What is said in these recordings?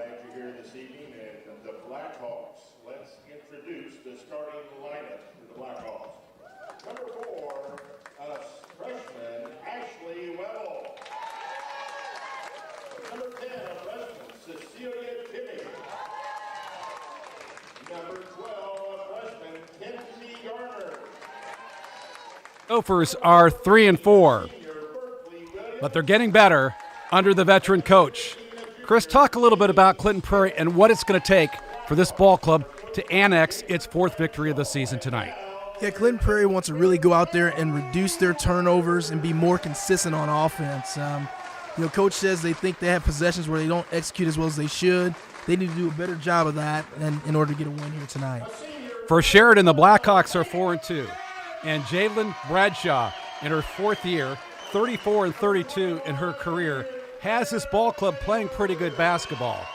glad you're here this evening. And the Blackhawks, let's introduce the starting lineup for the Blackhawks. Number 4, freshman Ashley Webble. Number 10, freshman Cecilia Timming. Number 12, freshman Kenzie Garner. Gophers are 3-4, but they're getting better under the veteran coach. Chris, talk a little bit about Clinton Prairie and what it's going to take for this ball club to annex its 4th victory of the season tonight. Yeah, Clinton Prairie wants to really go out there and reduce their turnovers and be more consistent on offense. Coach says they think they have possessions where they don't execute as well as they should. They need to do a better job of that in order to get a win here tonight. For Sheridan, the Blackhawks are 4-2, and Jalen Bradshaw, in her 4th year, 34-32 in her career, has this ball club playing pretty good basketball.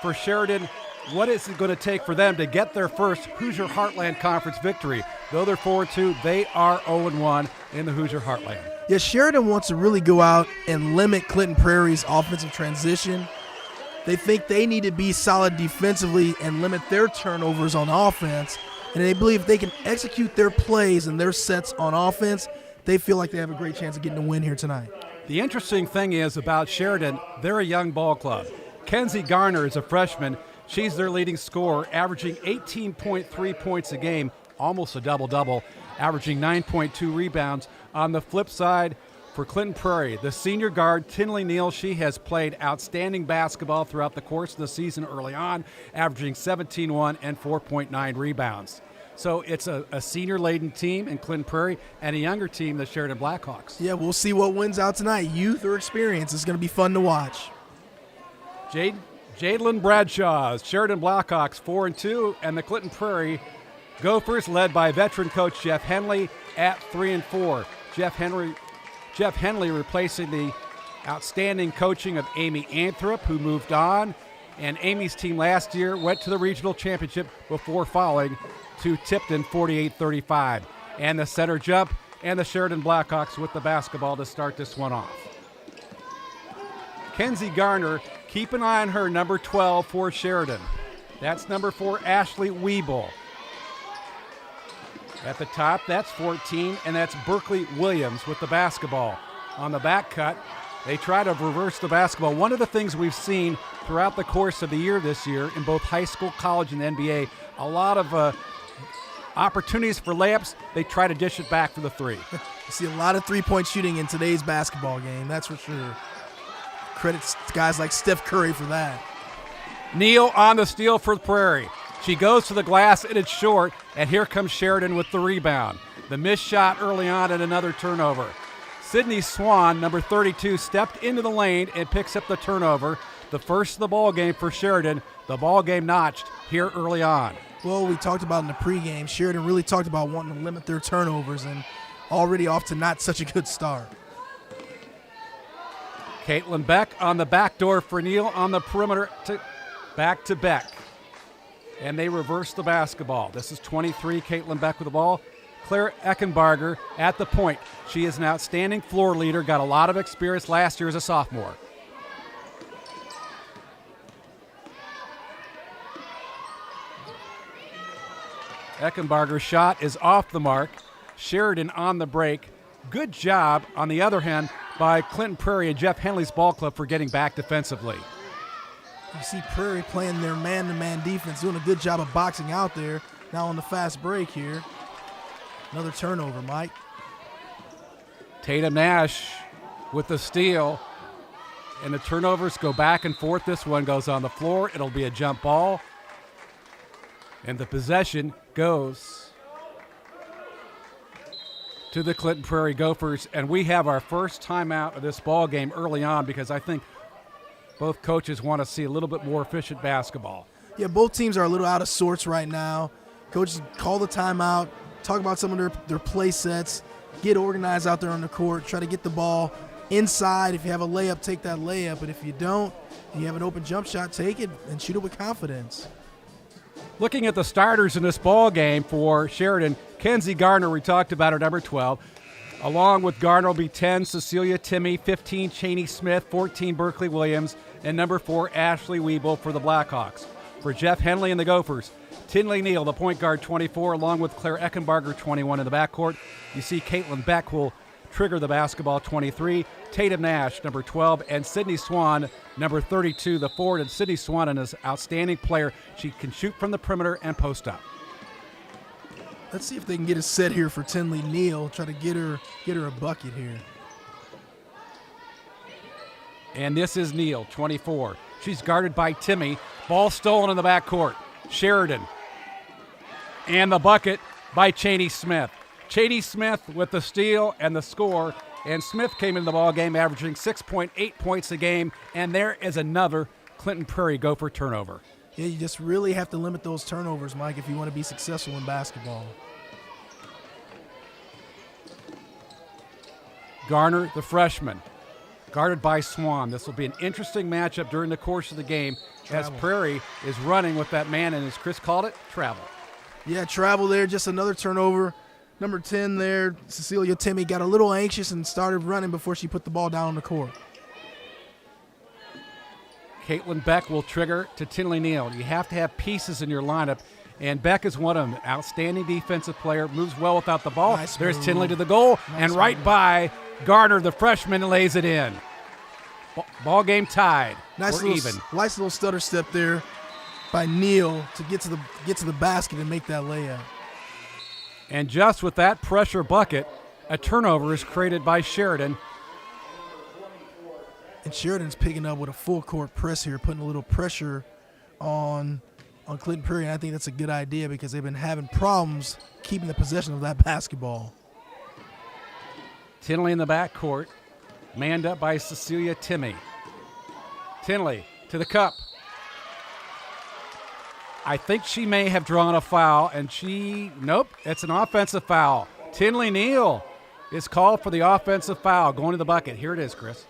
For Sheridan, what is it going to take for them to get their first Hoosier Heartland Conference victory? Though they're 4-2, they are 0-1 in the Hoosier Heartland. Yeah, Sheridan wants to really go out and limit Clinton Prairie's offensive transition. They think they need to be solid defensively and limit their turnovers on offense. And they believe if they can execute their plays and their sets on offense, they feel like they have a great chance of getting a win here tonight. The interesting thing is about Sheridan, they're a young ball club. Kenzie Garner is a freshman. She's their leading scorer, averaging 18.3 points a game, almost a double-double, averaging 9.2 rebounds. On the flip side, for Clinton Prairie, the senior guard, Tinley Neal, she has played outstanding basketball throughout the course of the season early on, averaging 17-1 and 4.9 rebounds. So it's a senior-laden team in Clinton Prairie and a younger team, the Sheridan Blackhawks. Yeah, we'll see what wins out tonight. Youth or experience. It's going to be fun to watch. Jalen Bradshaw's Sheridan Blackhawks 4-2, and the Clinton Prairie Gophers, led by veteran coach Jeff Henley, at 3-4. Jeff Henley replacing the outstanding coaching of Amy Anthrop, who moved on. And Amy's team last year went to the regional championship before falling to Tipton 48-35. And the center jump, and the Sheridan Blackhawks with the basketball to start this one off. Kenzie Garner, keep an eye on her, number 12 for Sheridan. That's number 4, Ashley Weeble. At the top, that's 14, and that's Berkeley Williams with the basketball. On the back cut, they try to reverse the basketball. One of the things we've seen throughout the course of the year this year in both high school, college, and the NBA, a lot of opportunities for layups. They try to dish it back for the 3. You see a lot of three-point shooting in today's basketball game, that's for sure. Credits guys like Steph Curry for that. Neal on the steal for Prairie. She goes to the glass, and it's short, and here comes Sheridan with the rebound. The missed shot early on and another turnover. Sydney Swan, number 32, stepped into the lane and picks up the turnover. The first of the ball game for Sheridan. The ball game notched here early on. Well, we talked about in the pregame, Sheridan really talked about wanting to limit their turnovers, and already off to not such a good start. Caitlin Beck on the back door for Neal on the perimeter, back to Beck. And they reverse the basketball. This is 23, Caitlin Beck with the ball. Claire Eckenbarger at the point. She is an outstanding floor leader, got a lot of experience last year as a sophomore. Eckenbarger's shot is off the mark. Sheridan on the break. Good job, on the other hand, by Clinton Prairie and Jeff Henley's ball club for getting back defensively. You see Prairie playing their man-to-man defense, doing a good job of boxing out there. Now on the fast break here. Another turnover, Mike. Tatum Nash with the steal. And the turnovers go back and forth. This one goes on the floor. It'll be a jump ball. And the possession goes to the Clinton Prairie Gophers. And we have our first timeout of this ball game early on because I think both coaches want to see a little bit more efficient basketball. Yeah, both teams are a little out of sorts right now. Coaches call the timeout, talk about some of their play sets, get organized out there on the court, try to get the ball inside. If you have a layup, take that layup. But if you don't, you have an open jump shot, take it and shoot it with confidence. Looking at the starters in this ball game for Sheridan, Kenzie Garner, we talked about her, number 12. Along with Garner will be 10, Cecilia Timmey, 15, Cheney Smith, 14, Berkeley Williams, and number 4, Ashley Weeble for the Blackhawks. For Jeff Henley and the Gophers, Tinley Neal, the point guard, 24, along with Claire Eckenbarger, 21 in the backcourt. You see Caitlin Beck will trigger the basketball, 23. Tatum Nash, number 12, and Sydney Swan, number 32, the forward. And Sydney Swan is an outstanding player. She can shoot from the perimeter and post up. Let's see if they can get a set here for Tinley Neal. Try to get her a bucket here. And this is Neal, 24. She's guarded by Timmy. Ball stolen in the backcourt. Sheridan. And the bucket by Cheney Smith. Cheney Smith with the steal and the score. And Smith came into the ball game averaging 6.8 points a game. And there is another Clinton Prairie Gopher turnover. Yeah, you just really have to limit those turnovers, Mike, if you want to be successful in basketball. Garner, the freshman, guarded by Swan. This will be an interesting matchup during the course of the game as Prairie is running with that man, and as Chris called it, travel. Yeah, travel there, just another turnover. Number 10 there, Cecilia Timmy, got a little anxious and started running before she put the ball down on the court. Caitlin Beck will trigger to Tinley Neal. You have to have pieces in your lineup, and Beck is one of them. Outstanding defensive player, moves well without the ball. Nice There's move. Tinley to the goal, Nice and right move. by Garner, the freshman, lays it in. Ball game tied. Nice We're little, even. nice little stutter step there by Neal to get to the basket and make that layup. And just with that pressure bucket, a turnover is created by Sheridan. And Sheridan's picking up with a full court press here, putting a little pressure on Clinton Prairie. And I think that's a good idea because they've been having problems keeping the possession of that basketball. Tinley in the backcourt, manned up by Cecilia Timmy. Tinley to the cup. I think she may have drawn a foul, and nope, it's an offensive foul. Tinley Neal is called for the offensive foul, going to the bucket. Here it is, Chris.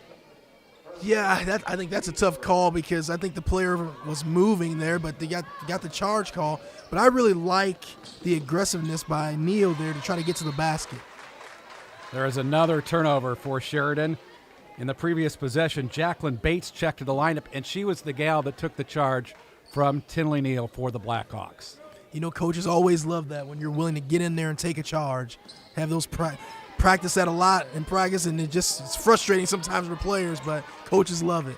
Yeah, I think that's a tough call because I think the player was moving there, but they got the charge call. But I really like the aggressiveness by Neal there to try to get to the basket. There is another turnover for Sheridan. In the previous possession, Jacqueline Bates checked to the lineup, and she was the gal that took the charge from Tinley Neal for the Blackhawks. You know, coaches always love that when you're willing to get in there and take a charge. Have those practice that a lot in practice, and it's frustrating sometimes for players, but coaches love it.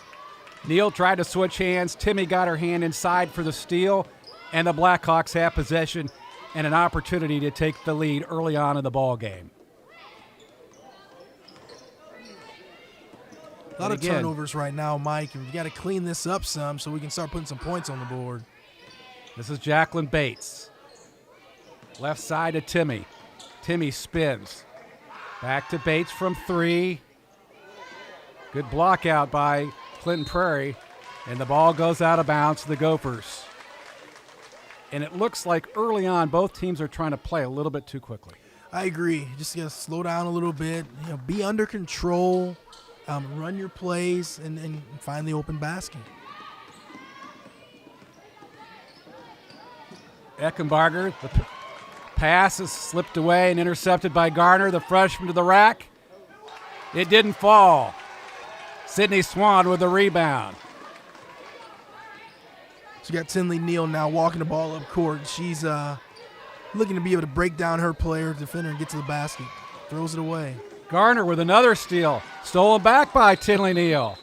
Neal tried to switch hands. Timmy got her hand inside for the steal, and the Blackhawks have possession and an opportunity to take the lead early on in the ball game. A lot of turnovers right now, Mike, and you got to clean this up some so we can start putting some points on the board. This is Jacqueline Bates. Left side to Timmy. Timmy spins. Back to Bates from 3. Good block out by Clinton Prairie, and the ball goes out of bounds to the Gophers. And it looks like early on both teams are trying to play a little bit too quickly. I agree. Just got to slow down a little bit, be under control, run your plays, and find the open basket. Eckenbarger, the pass is slipped away and intercepted by Garner, the freshman, to the rack. It didn't fall. Sydney Swan with the rebound. So you got Tinley Neal now walking the ball up court. She's looking to be able to break down her player, defender, and get to the basket. Throws it away. Garner with another steal. Stolen back by Tinley Neal.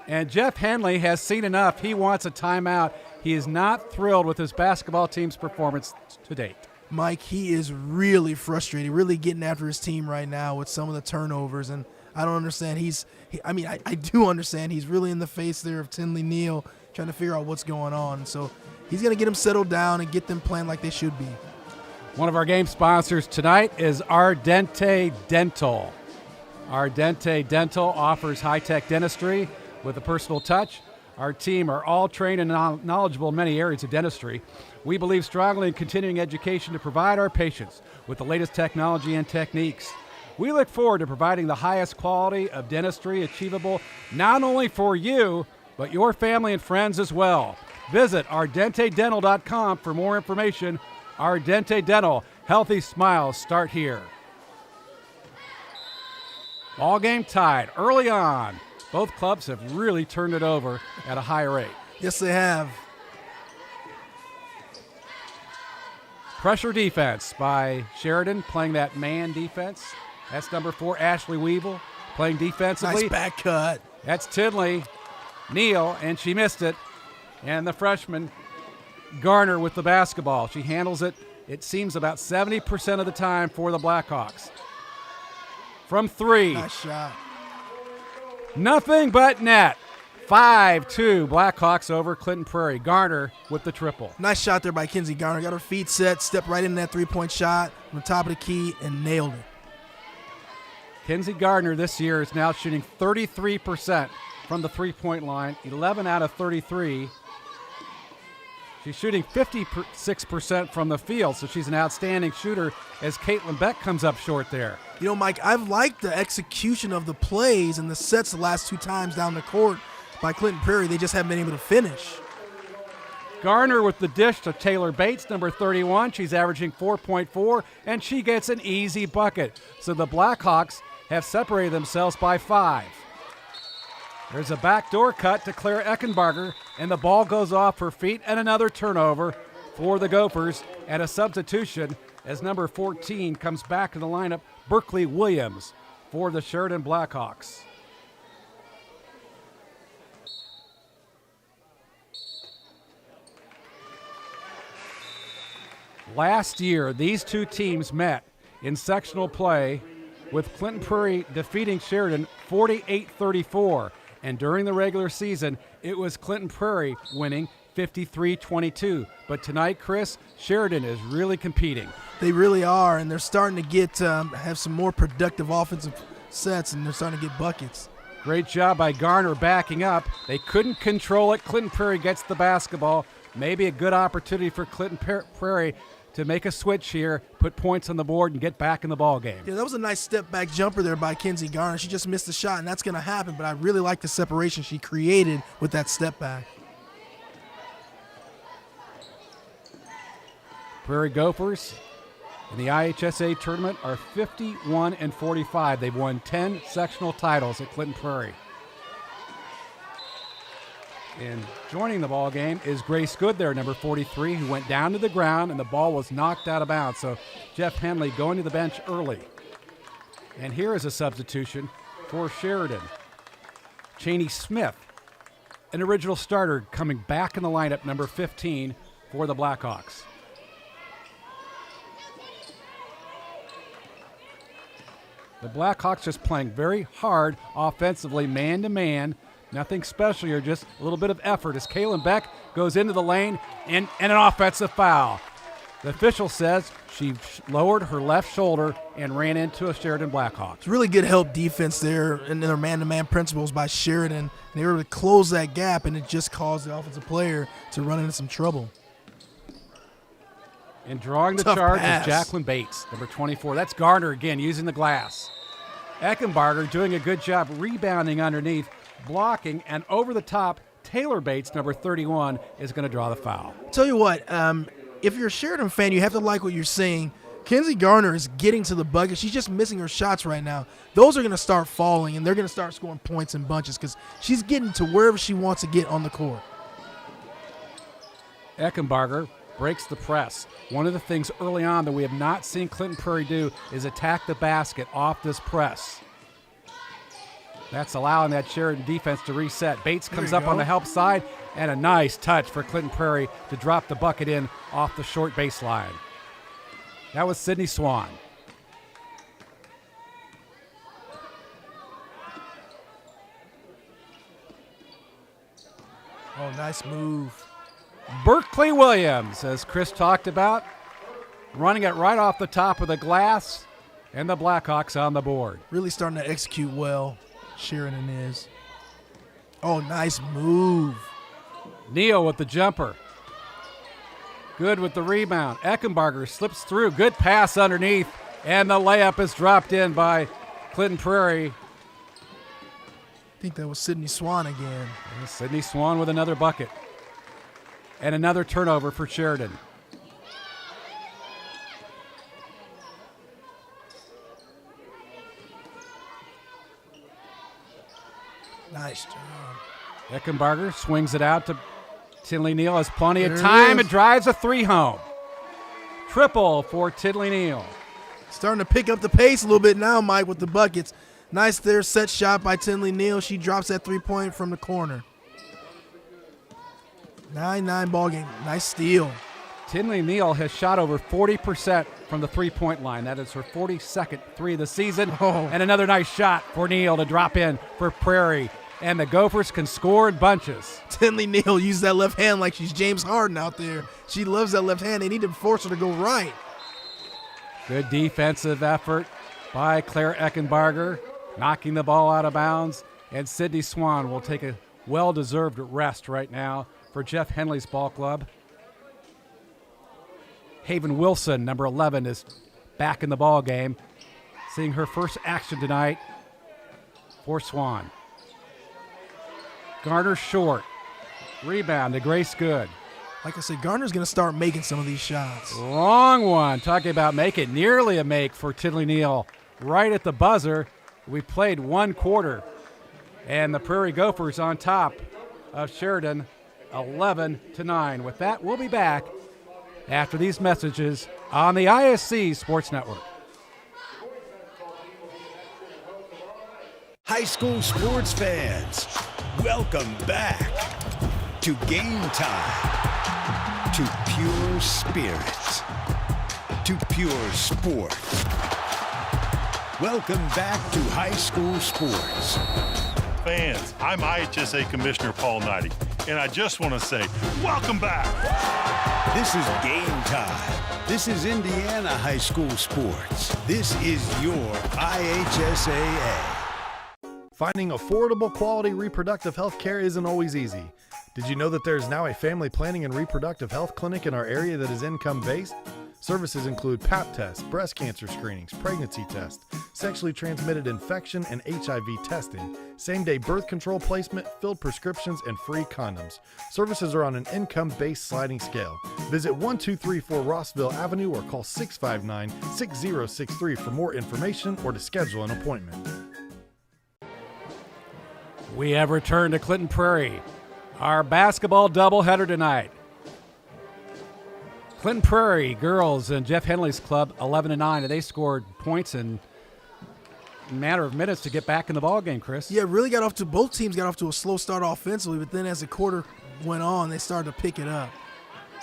And Jeff Henley has seen enough. He wants a timeout. He is not thrilled with his basketball team's performance to date. Mike, he is really frustrated, really getting after his team right now with some of the turnovers. And I don't understand. I do understand. He's really in the face there of Tinley Neal, trying to figure out what's going on. So he's going to get them settled down and get them playing like they should be. One of our game sponsors tonight is Ardente Dental. Ardente Dental offers high-tech dentistry with a personal touch. Our team are all trained and knowledgeable in many areas of dentistry. We believe strongly in continuing education to provide our patients with the latest technology and techniques. We look forward to providing the highest quality of dentistry achievable not only for you, but your family and friends as well. Visit ardentedental.com for more information. Ardente Dental, healthy smiles start here. Ball game tied early on. Both clubs have really turned it over at a high rate. Yes, they have. Pressure defense by Sheridan, playing that man defense. That's number 4, Ashley Weevil, playing defensively. Nice back cut. That's Tinley. Neal, and she missed it. And the freshman, Garner, with the basketball. She handles it, it seems, about 70% of the time for the Blackhawks. From 3. Nice shot. Nothing but net. 5-2 Blackhawks over Clinton Prairie. Garner with the triple. Nice shot there by Kenzie Garner. Got her feet set, stepped right into that three-point shot from the top of the key and nailed it. Kenzie Gardner this year is now shooting 33% from the three-point line, 11 out of 33. She's shooting 56% from the field, so she's an outstanding shooter as Caitlin Beck comes up short there. You know, Mike, I've liked the execution of the plays and the sets the last 2 times down the court by Clinton Prairie. They just haven't been able to finish. Garner with the dish to Taylor Bates, number 31. She's averaging 4.4, and she gets an easy bucket. So the Blackhawks have separated themselves by 5. There's a backdoor cut to Claire Eckenbarger, and the ball goes off her feet, and another turnover for the Gophers, and a substitution as number 14 comes back in the lineup, Berkeley Williams for the Sheridan Blackhawks. Last year, these two teams met in sectional play, with Clinton Prairie defeating Sheridan 48-34. And during the regular season, it was Clinton Prairie winning 53-22. But tonight, Chris, Sheridan is really competing. They really are, and they're starting to get have some more productive offensive sets, and they're starting to get buckets. Great job by Garner backing up. They couldn't control it. Clinton Prairie gets the basketball. Maybe a good opportunity for Clinton Prairie to make a switch here, put points on the board, and get back in the ball game. Yeah, that was a nice step-back jumper there by Kenzie Garner. She just missed the shot, and that's going to happen, but I really like the separation she created with that step-back. Prairie Gophers in the IHSAA tournament are 51-45. They've won 10 sectional titles at Clinton Prairie. And joining the ball game is Grace Good there, number 43, who went down to the ground and the ball was knocked out of bounds. So Jeff Henley going to the bench early. And here is a substitution for Sheridan. Cheney Smith, an original starter, coming back in the lineup, number 15 for the Blackhawks. The Blackhawks just playing very hard offensively, man-to-man. Nothing special here, just a little bit of effort as Kaylin Beck goes into the lane and an offensive foul. The official says she lowered her left shoulder and ran into a Sheridan Blackhawk. It's really good help defense there and their man-to-man principles by Sheridan. They were able to close that gap, and it just caused the offensive player to run into some trouble. And drawing the Tough charge pass. is Jacqueline Bates, number 24. That's Garner again using the glass. Eckenbarger doing a good job rebounding underneath, blocking, and over the top, Taylor Bates, number 31, is going to draw the foul. Tell you what, if you're a Sheridan fan, you have to like what you're seeing. Kenzie Garner is getting to the bucket. She's just missing her shots right now. Those are going to start falling, and they're going to start scoring points in bunches because she's getting to wherever she wants to get on the court. Eckenbarger breaks the press. One of the things early on that we have not seen Clinton Prairie do is attack the basket off this press. That's allowing that Sheridan defense to reset. Bates comes up on the help side, and a nice touch for Clinton Prairie to drop the bucket in off the short baseline. That was Sydney Swan. Oh, nice move. Berkeley Williams, as Chris talked about, running it right off the top of the glass, and the Blackhawks on the board. Really starting to execute well, Sheridan is. Oh, nice move. Neal with the jumper. Good with the rebound. Eckenbarger slips through. Good pass underneath, and the layup is dropped in by Clinton Prairie. I think that was Sydney Swan again. And Sydney Swan with another bucket. And another turnover for Sheridan. Nice Nice job. Eckenbarger swings it out to Tinley Neal. Has plenty of time and drives a 3 home. Triple for Tinley Neal. Starting to pick up the pace a little bit now, Mike, with the buckets. Nice there, set shot by Tinley Neal. She drops that 3-point from the corner. 9-9 ball game. Nice steal. Tinley Neal has shot over 40% from the 3-point line. That is her 42nd 3 of the season. And another nice shot for Neal to drop in for Prairie. And the Gophers can score in bunches. Tinley Neal used that left hand like she's James Harden out there. She loves that left hand. They need to force her to go right. Good defensive effort by Claire Eckenbarger, knocking the ball out of bounds. And Sydney Swan will take a well-deserved rest right now for Jeff Henley's ball club. Haven Wilson, number 11, is back in the ball game, seeing her first action tonight for Swan. Garner short. Rebound to Grace Good. Like I said, Garner's going to start making some of these shots. Long one. Talking about make it. Nearly a make for Tinley Neal. Right at the buzzer. We played 1 quarter. And the Prairie Gophers on top of Sheridan 11-9. With that, we'll be back after these messages on the ISC Sports Network. High school sports fans, welcome back to Game Time, to pure spirit, to pure sport. Welcome back to high school sports. Fans, I'm IHSAA Commissioner Paul Knighty, and I just want to say, welcome back. This is Game Time. This is Indiana high school sports. This is your IHSAA. Finding affordable, quality reproductive health care isn't always easy. Did you know that there is now a family planning and reproductive health clinic in our area that is income-based? Services include Pap tests, breast cancer screenings, pregnancy tests, sexually transmitted infection and HIV testing, same-day birth control placement, filled prescriptions, and free condoms. Services are on an income-based sliding scale. Visit 1234 Rossville Avenue or call 659-6063 for more information or to schedule an appointment. We have returned to Clinton Prairie. Our basketball doubleheader tonight. Clinton Prairie girls and Jeff Henley's club 11-9, and they scored points in a matter of minutes to get back in the ball game, Chris. Yeah, both teams got off to a slow start offensively, but then as the quarter went on, they started to pick it up.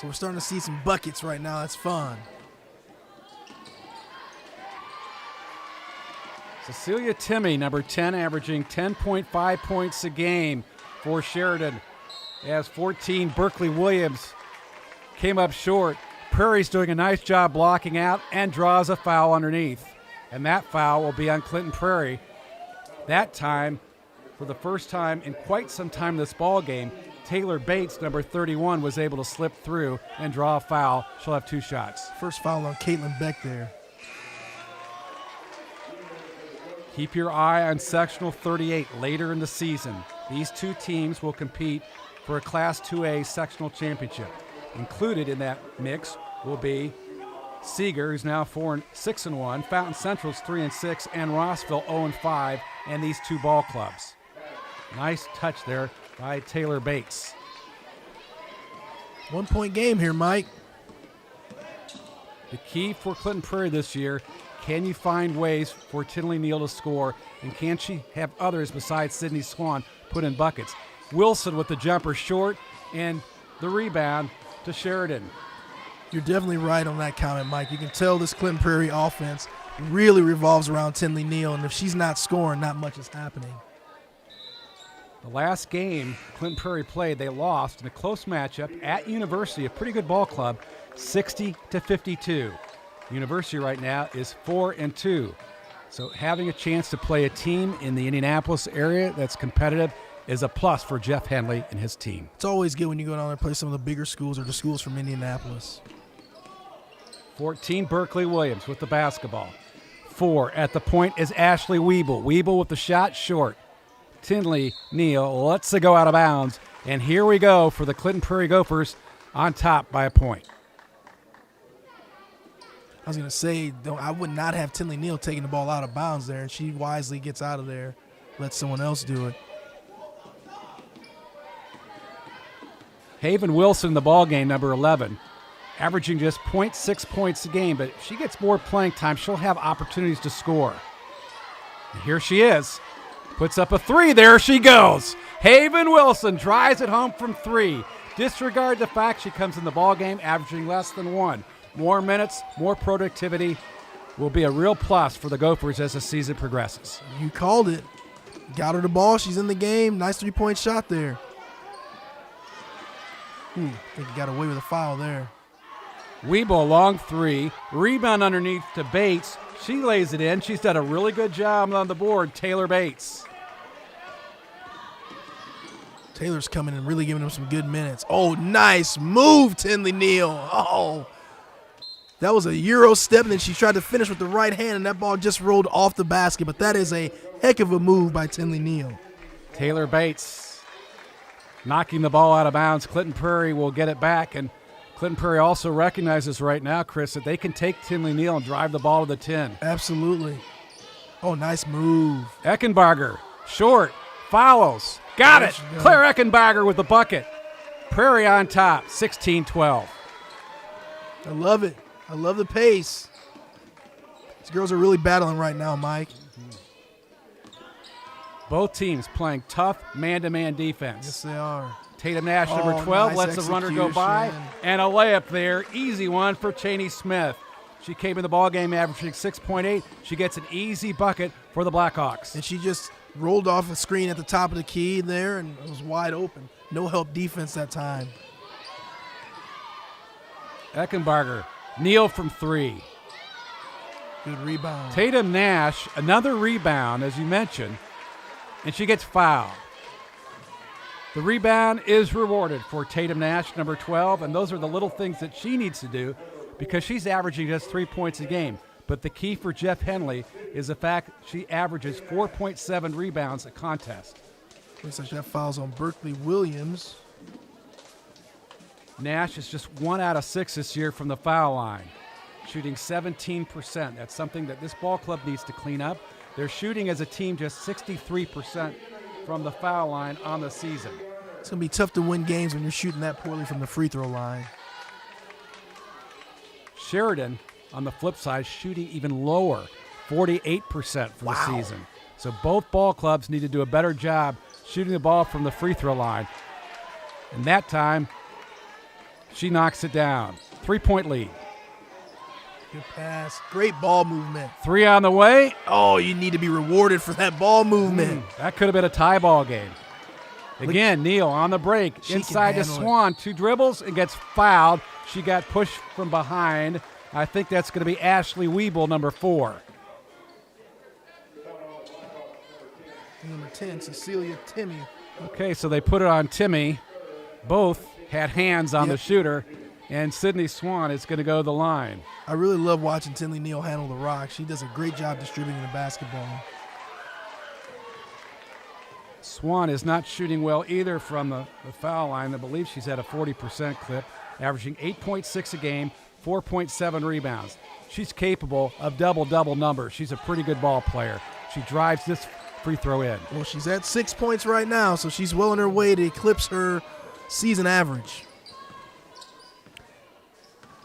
So we're starting to see some buckets right now. That's fun. Cecilia Timmy, number 10, averaging 10.5 points a game for Sheridan. As 14, Berkeley Williams came up short. Prairie's doing a nice job blocking out and draws a foul underneath. And that foul will be on Clinton Prairie. That time, for the first time in quite some time in this ball game, Taylor Bates, number 31, was able to slip through and draw a foul. She'll have 2 shots. First foul on Caitlin Beck there. Keep your eye on Sectional 38 later in the season. These 2 teams will compete for a Class 2A sectional championship. Included in that mix will be Seeger, who's now 6-1, Fountain Central's 3-6, and Rossville 0-5, and these 2 ball clubs. Nice touch there by Taylor Bates. 1-point game here, Mike. The key for Clinton Prairie this year, can you find ways for Tinley Neal to score, and can she have others besides Sydney Swan put in buckets? Wilson with the jumper short, and the rebound to Sheridan. You're definitely right on that comment, Mike. You can tell this Clinton Prairie offense really revolves around Tinley Neal, and if she's not scoring, not much is happening. The last game Clinton Prairie played, they lost in a close matchup at University, a pretty good ball club, 60-52. University right now is 4-2. So having a chance to play a team in the Indianapolis area that's competitive is a plus for Jeff Henley and his team. It's always good when you go down there and play some of the bigger schools or the schools from Indianapolis. 14, Berkeley Williams with the basketball. 4 at the point is Ashley Weeble. Weeble with the shot short. Tinley Neal lets it go out of bounds. And here we go for the Clinton Prairie Gophers on top by a point. I was going to say, I would not have Tinley Neal taking the ball out of bounds there, and she wisely gets out of there, lets someone else do it. Haven Wilson in the ball game, number 11, averaging just 0.6 points a game, but if she gets more playing time, she'll have opportunities to score. And here she is. Puts up a 3. There she goes. Haven Wilson drives it home from 3. Disregard the fact she comes in the ball game averaging less than 1. More minutes, more productivity will be a real plus for the Gophers as the season progresses. You called it. Got her the ball. She's in the game. Nice 3-point shot there. I think he got away with a foul there. Weeble, long 3. Rebound underneath to Bates. She lays it in. She's done a really good job on the board. Taylor Bates. Taylor's coming and really giving him some good minutes. Oh, nice move, Tinley Neal. Oh, that was a Euro step, and then she tried to finish with the right hand, and that ball just rolled off the basket. But that is a heck of a move by Tinley Neal. Taylor Bates knocking the ball out of bounds. Clinton Prairie will get it back, and Clinton Prairie also recognizes right now, Chris, that they can take Tinley Neal and drive the ball to the 10. Absolutely. Oh, nice move. Eckenbarger, short, follows. Got it. Claire Eckenbarger with the bucket. Prairie on top, 16-12. I love it. I love the pace. These girls are really battling right now, Mike. Both teams playing tough man-to-man defense. Yes, they are. Tatum Nash, number 12, nice lets the runner go by. And a layup there. Easy one for Cheney Smith. She came in the ballgame averaging 6.8. She gets an easy bucket for the Blackhawks. And she just rolled off a screen at the top of the key there, and it was wide open. No help defense that time. Eckenbarger, Neal from 3. Good rebound. Tatum Nash, another rebound, as you mentioned, and she gets fouled. The rebound is rewarded for Tatum Nash, number 12, and those are the little things that she needs to do because she's averaging just 3 points a game. But the key for Jeff Henley is the fact she averages 4.7 rebounds a contest. Looks like that fouls on Berkeley Williams. Nash is just 1 out of 6 this year from the foul line, shooting 17%. That's something that this ball club needs to clean up. They're shooting as a team just 63% from the foul line on the season. It's going to be tough to win games when you're shooting that poorly from the free throw line. Sheridan, on the flip side, shooting even lower, 48% for the season. So both ball clubs need to do a better job shooting the ball from the free throw line. And that time, she knocks it down. 3-point lead. Good pass. Great ball movement. 3 on the way. Oh, you need to be rewarded for that ball movement. That could have been a tie ball game. Again, Neal on the break. Inside to Swan. 2 dribbles and gets fouled. She got pushed from behind. I think that's going to be Ashley Weeble, number 4. Number 10, Cecilia Timmy. Okay, so they put it on Timmy. Both had hands on the shooter, and Sydney Swan is going to go to the line. I really love watching Tinley Neal handle the rock. She does a great job distributing the basketball. Swan is not shooting well either from the foul line. I believe she's at a 40% clip, averaging 8.6 a game, 4.7 rebounds. She's capable of double-double numbers. She's a pretty good ball player. She drives this free throw in. Well, she's at 6 points right now, so she's well on her way to eclipse her season average.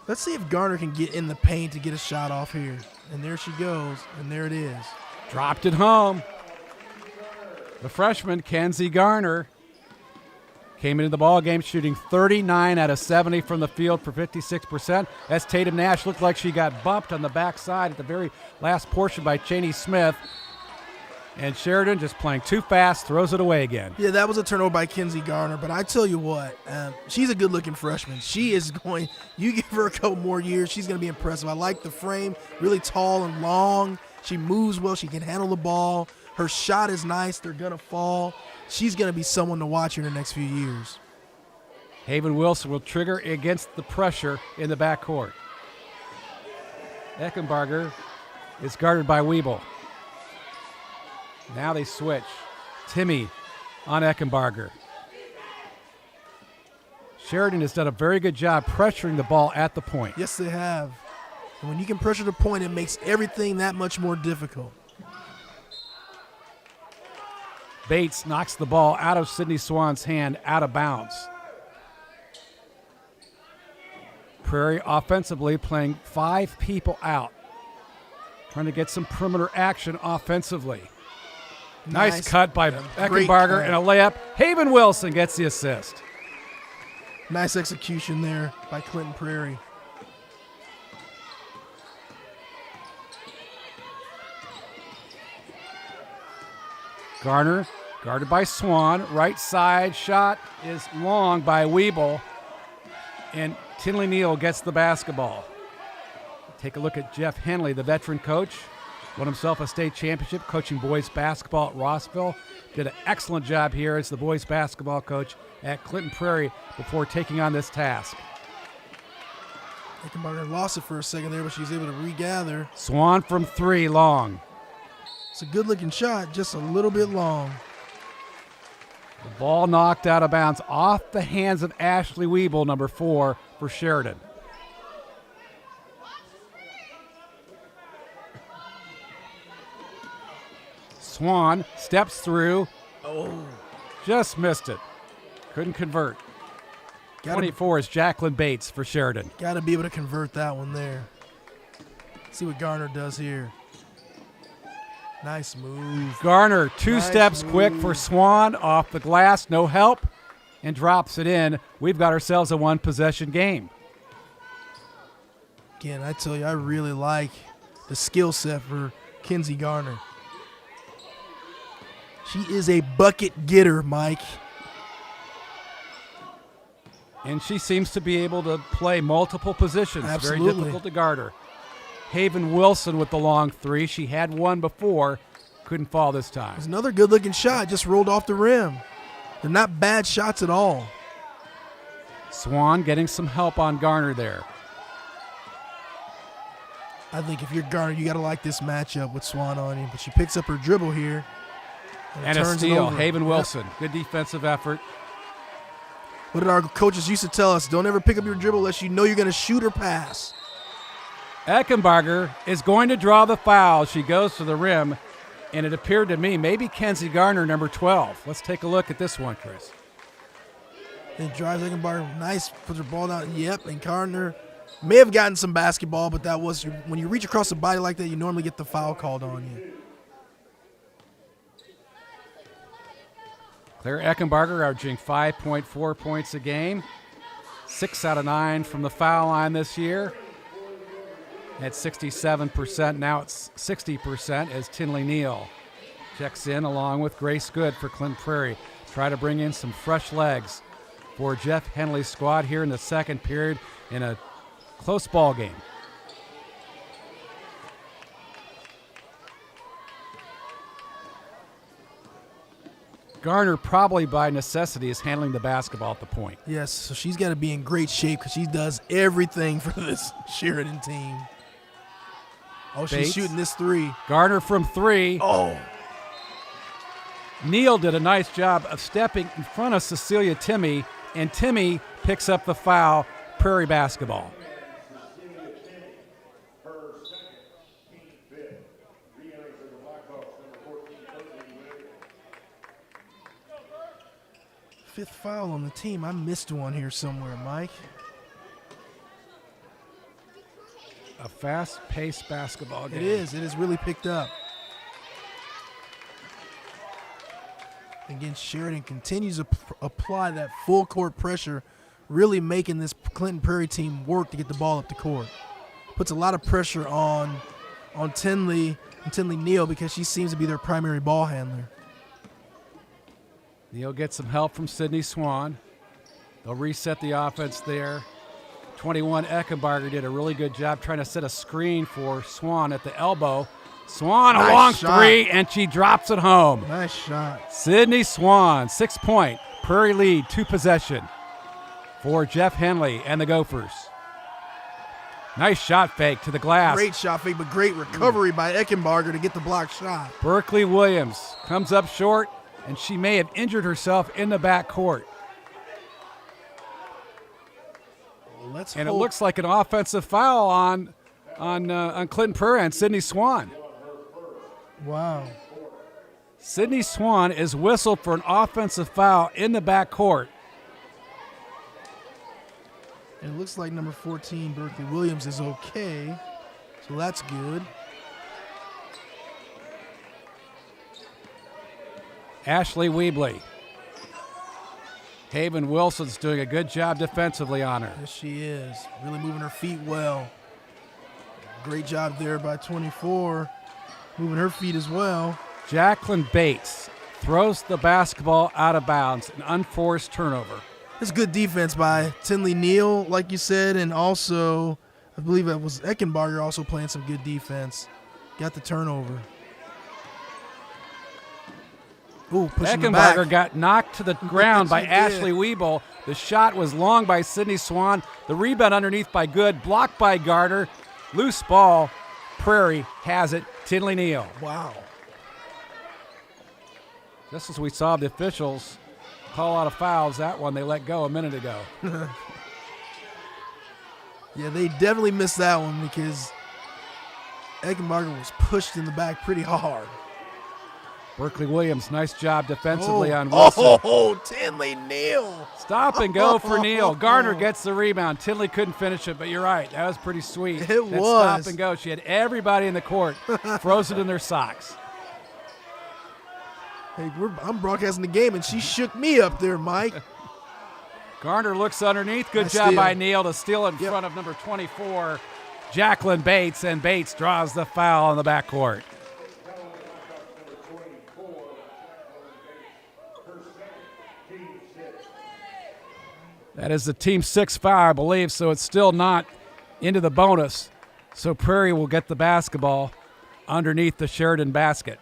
Let's see if Garner can get in the paint to get a shot off here. And there she goes, and there it is. Dropped it home. The freshman, Kenzie Garner, came into the ball game shooting 39 out of 70 from the field for 56%. As Tatum Nash looked like she got bumped on the backside at the very last portion by Cheney Smith. And Sheridan just playing too fast, throws it away again. Yeah, that was a turnover by Kenzie Garner. But I tell you what, she's a good-looking freshman. She is going – you give her a couple more years, she's going to be impressive. I like the frame, really tall and long. She moves well. She can handle the ball. Her shot is nice. They're going to fall. She's going to be someone to watch in the next few years. Haven Wilson will trigger against the pressure in the backcourt. Eckenbarger is guarded by Weeble. Now they switch. Timmy on Eckenbarger. Sheridan has done a very good job pressuring the ball at the point. Yes, they have. And when you can pressure the point, it makes everything that much more difficult. Bates knocks the ball out of Sydney Swan's hand, out of bounds. Prairie offensively playing 5 people out, trying to get some perimeter action offensively. Nice cut by Eckenbarger and a layup. Haven Wilson gets the assist. Nice execution there by Clinton Prairie. Garner, guarded by Swan. Right side shot is long by Weeble. And Tinley Neal gets the basketball. Take a look at Jeff Henley, the veteran coach. Won himself a state championship coaching boys basketball at Rossville. Did an excellent job here as the boys basketball coach at Clinton Prairie before taking on this task. Eckenbarger lost it for a second there, but she's able to regather. Swan from 3, long. It's a good-looking shot, just a little bit long. The ball knocked out of bounds off the hands of Ashley Weeble, number 4 for Sheridan. Swan steps through. Oh. Just missed it. Couldn't convert. 24 is Jacqueline Bates for Sheridan. Got to be able to convert that one there. See what Garner does here. Nice move. Garner, 2 steps quick for Swan, off the glass, no help, and drops it in. We've got ourselves a 1-possession game. Again, I tell you, I really like the skill set for Kenzie Garner. She is a bucket getter, Mike. And she seems to be able to play multiple positions. Absolutely. Very difficult to guard her. Haven Wilson with the long 3. She had one before. Couldn't fall this time. It's another good-looking shot. Just rolled off the rim. They're not bad shots at all. Swan getting some help on Garner there. I think if you're Garner, you got to like this matchup with Swan on you. But she picks up her dribble here. And a steal. Haven Wilson. Good defensive effort. What did our coaches used to tell us? Don't ever pick up your dribble unless you know you're going to shoot or pass. Eckenbarger is going to draw the foul. She goes to the rim, and it appeared to me maybe Kenzie Garner, number 12. Let's take a look at this one, Chris. It drives Eckenbarger. Nice. Puts her ball down. Yep. And Garner may have gotten some basketball, but that was when you reach across the body like that, you normally get the foul called on you. Claire Eckenbarger averaging 5.4 points a game. 6 out of 9 from the foul line this year. At 67%, now it's 60% as Tinley Neal checks in along with Grace Good for Clinton Prairie. Try to bring in some fresh legs for Jeff Henley's squad here in the second period in a close ball game. Garner probably by necessity is handling the basketball at the point. Yes, so she's got to be in great shape because she does everything for this Sheridan team. Oh, she's Bates. shooting this 3. Garner from 3. Oh. Neal did a nice job of stepping in front of Cecilia Timmy, and Timmy picks up the foul. Prairie basketball. Fifth foul on the team. I missed one here somewhere, Mike. A fast-paced basketball game. It is. It has really picked up. Again, Sheridan continues to apply that full court pressure, really making this Clinton Prairie team work to get the ball up the court. Puts a lot of pressure on Tinley and Tinley Neal because she seems to be their primary ball handler. Neal gets some help from Sydney Swan. They'll reset the offense there. 21 Eckenbarger did a really good job trying to set a screen for Swan at the elbow. Swan, a long 3, and she drops it home. Nice shot. Sydney Swan, 6-point. Prairie lead, 2-possession for Jeff Henley and the Gophers. Nice shot fake to the glass. Great shot fake, but great recovery by Eckenbarger to get the block shot. Berkeley Williams comes up short, and she may have injured herself in the backcourt. And it looks like an offensive foul on Clinton Prairie and Sydney Swan. Wow. Sydney Swan is whistled for an offensive foul in the backcourt. And it looks like number 14, Berkeley Williams, is okay. So that's good. Ashley Weebley. Haven Wilson's doing a good job defensively on her. Yes, she is. Really moving her feet well. Great job there by 24. Moving her feet as well. Jacqueline Bates throws the basketball out of bounds, an unforced turnover. It's good defense by Tinley Neal, like you said, and also, I believe it was Eckenbarger also playing some good defense. Got the turnover. Ooh, pushing the back. Eckenbarger got knocked to the ground by Ashley Weeble. The shot was long by Sydney Swan. The rebound underneath by Good, blocked by Gardner. Loose ball. Prairie has it. Tinley Neal. Wow. Just as we saw the officials call out of fouls, that one they let go a minute ago. Yeah, they definitely missed that one because Eckenbarger was pushed in the back pretty hard. Berkeley Williams, nice job defensively on Wilson. Oh, Tinley Neal. Stop and go for Neal. Garner gets the rebound. Tinley couldn't finish it, but you're right. That was pretty sweet. It was. Stop and go. She had everybody in the court frozen in their socks. Hey, I'm broadcasting the game, and she shook me up there, Mike. Garner looks underneath. Good Nice job steal. by Neal to steal in front of number 24, Jacqueline Bates, and Bates draws the foul in the backcourt. That is the team 6 foul, I believe, so it's still not into the bonus. So Prairie will get the basketball underneath the Sheridan basket.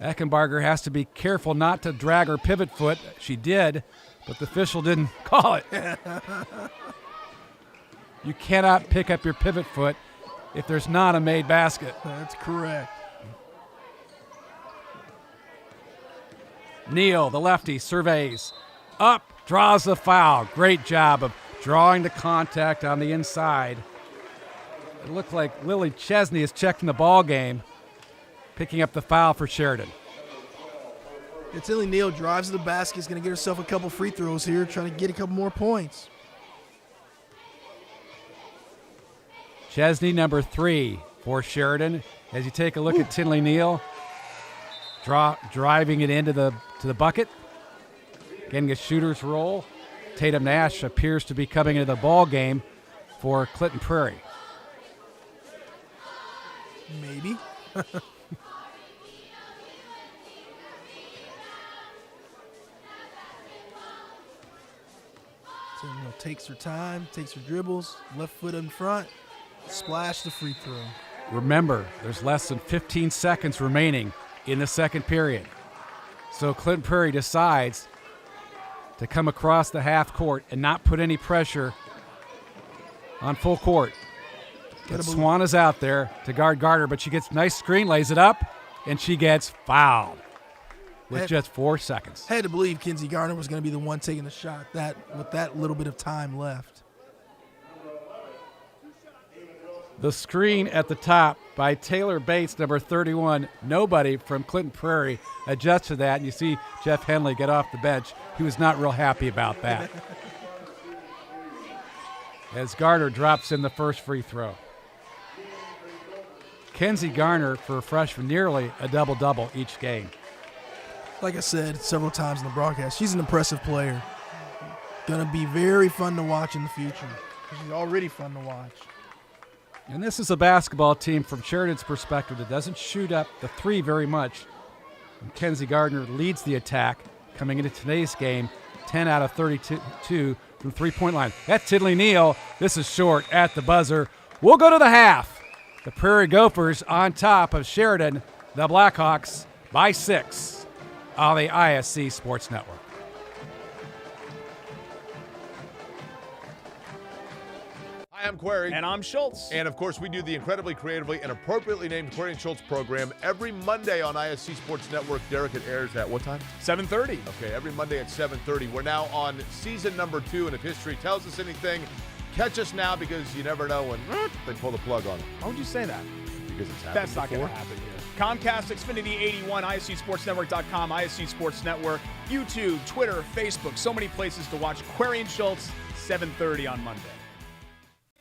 Eckenbarger has to be careful not to drag her pivot foot. She did, but the official didn't call it. You cannot pick up your pivot foot if there's not a made basket. That's correct. Neal, the lefty, surveys. Up, draws the foul. Great job of drawing the contact on the inside. It looked like Lily Chesney is checking the ball game, picking up the foul for Sheridan. Tinley Neal drives to the basket. Is going to get herself a couple free throws here, trying to get a couple more points. Chesney, number 3 for Sheridan. As you take a look at Tinley Neal, driving it into the bucket, getting a shooter's roll. Tatum Nash appears to be coming into the ball game for Clinton Prairie. Maybe. Tinley Neal takes her time, takes her dribbles, left foot in front, splash the free throw. Remember, there's less than 15 seconds remaining in the second period. So Clinton Prairie decides to come across the half court and not put any pressure on full court. But Swan is out there to guard Gardner, but she gets a nice screen, lays it up, and she gets fouled with just 4 seconds. Had to believe Kinsey Gardner was going to be the one taking the shot with that little bit of time left. The screen at the top by Taylor Bates, number 31. Nobody from Clinton Prairie adjusts to that, and you see Jeff Henley get off the bench. He was not real happy about that. As Gardner drops in the first free throw. Kenzie Garner, for a freshman, nearly a double-double each game. Like I said several times in the broadcast, she's an impressive player. Going to be very fun to watch in the future. She's already fun to watch. And this is a basketball team from Sheridan's perspective that doesn't shoot up the three very much. And Kenzie Gardner leads the attack coming into today's game, 10 out of 32 from three-point line. That's Tinley Neal. This is short at the buzzer. We'll go to the half. The Prairie Gophers on top of Sheridan, the Blackhawks, by 6 on the ISC Sports Network. Hi, I'm Query. And I'm Schultz. And, of course, we do the incredibly creatively and appropriately named Query and Schultz program every Monday on ISC Sports Network. Derek, it airs at what time? 7:30. Okay, every Monday at 7:30. We're now on season number 2, and if history tells us anything, catch us now because you never know when they pull the plug on it. Why would you say that? Because it's happened That's not going before. to happen here. Comcast, Xfinity 81, ISCSportsNetwork.com, ISC Sports Network, YouTube, Twitter, Facebook, so many places to watch. Query and Schultz, 7:30 on Monday.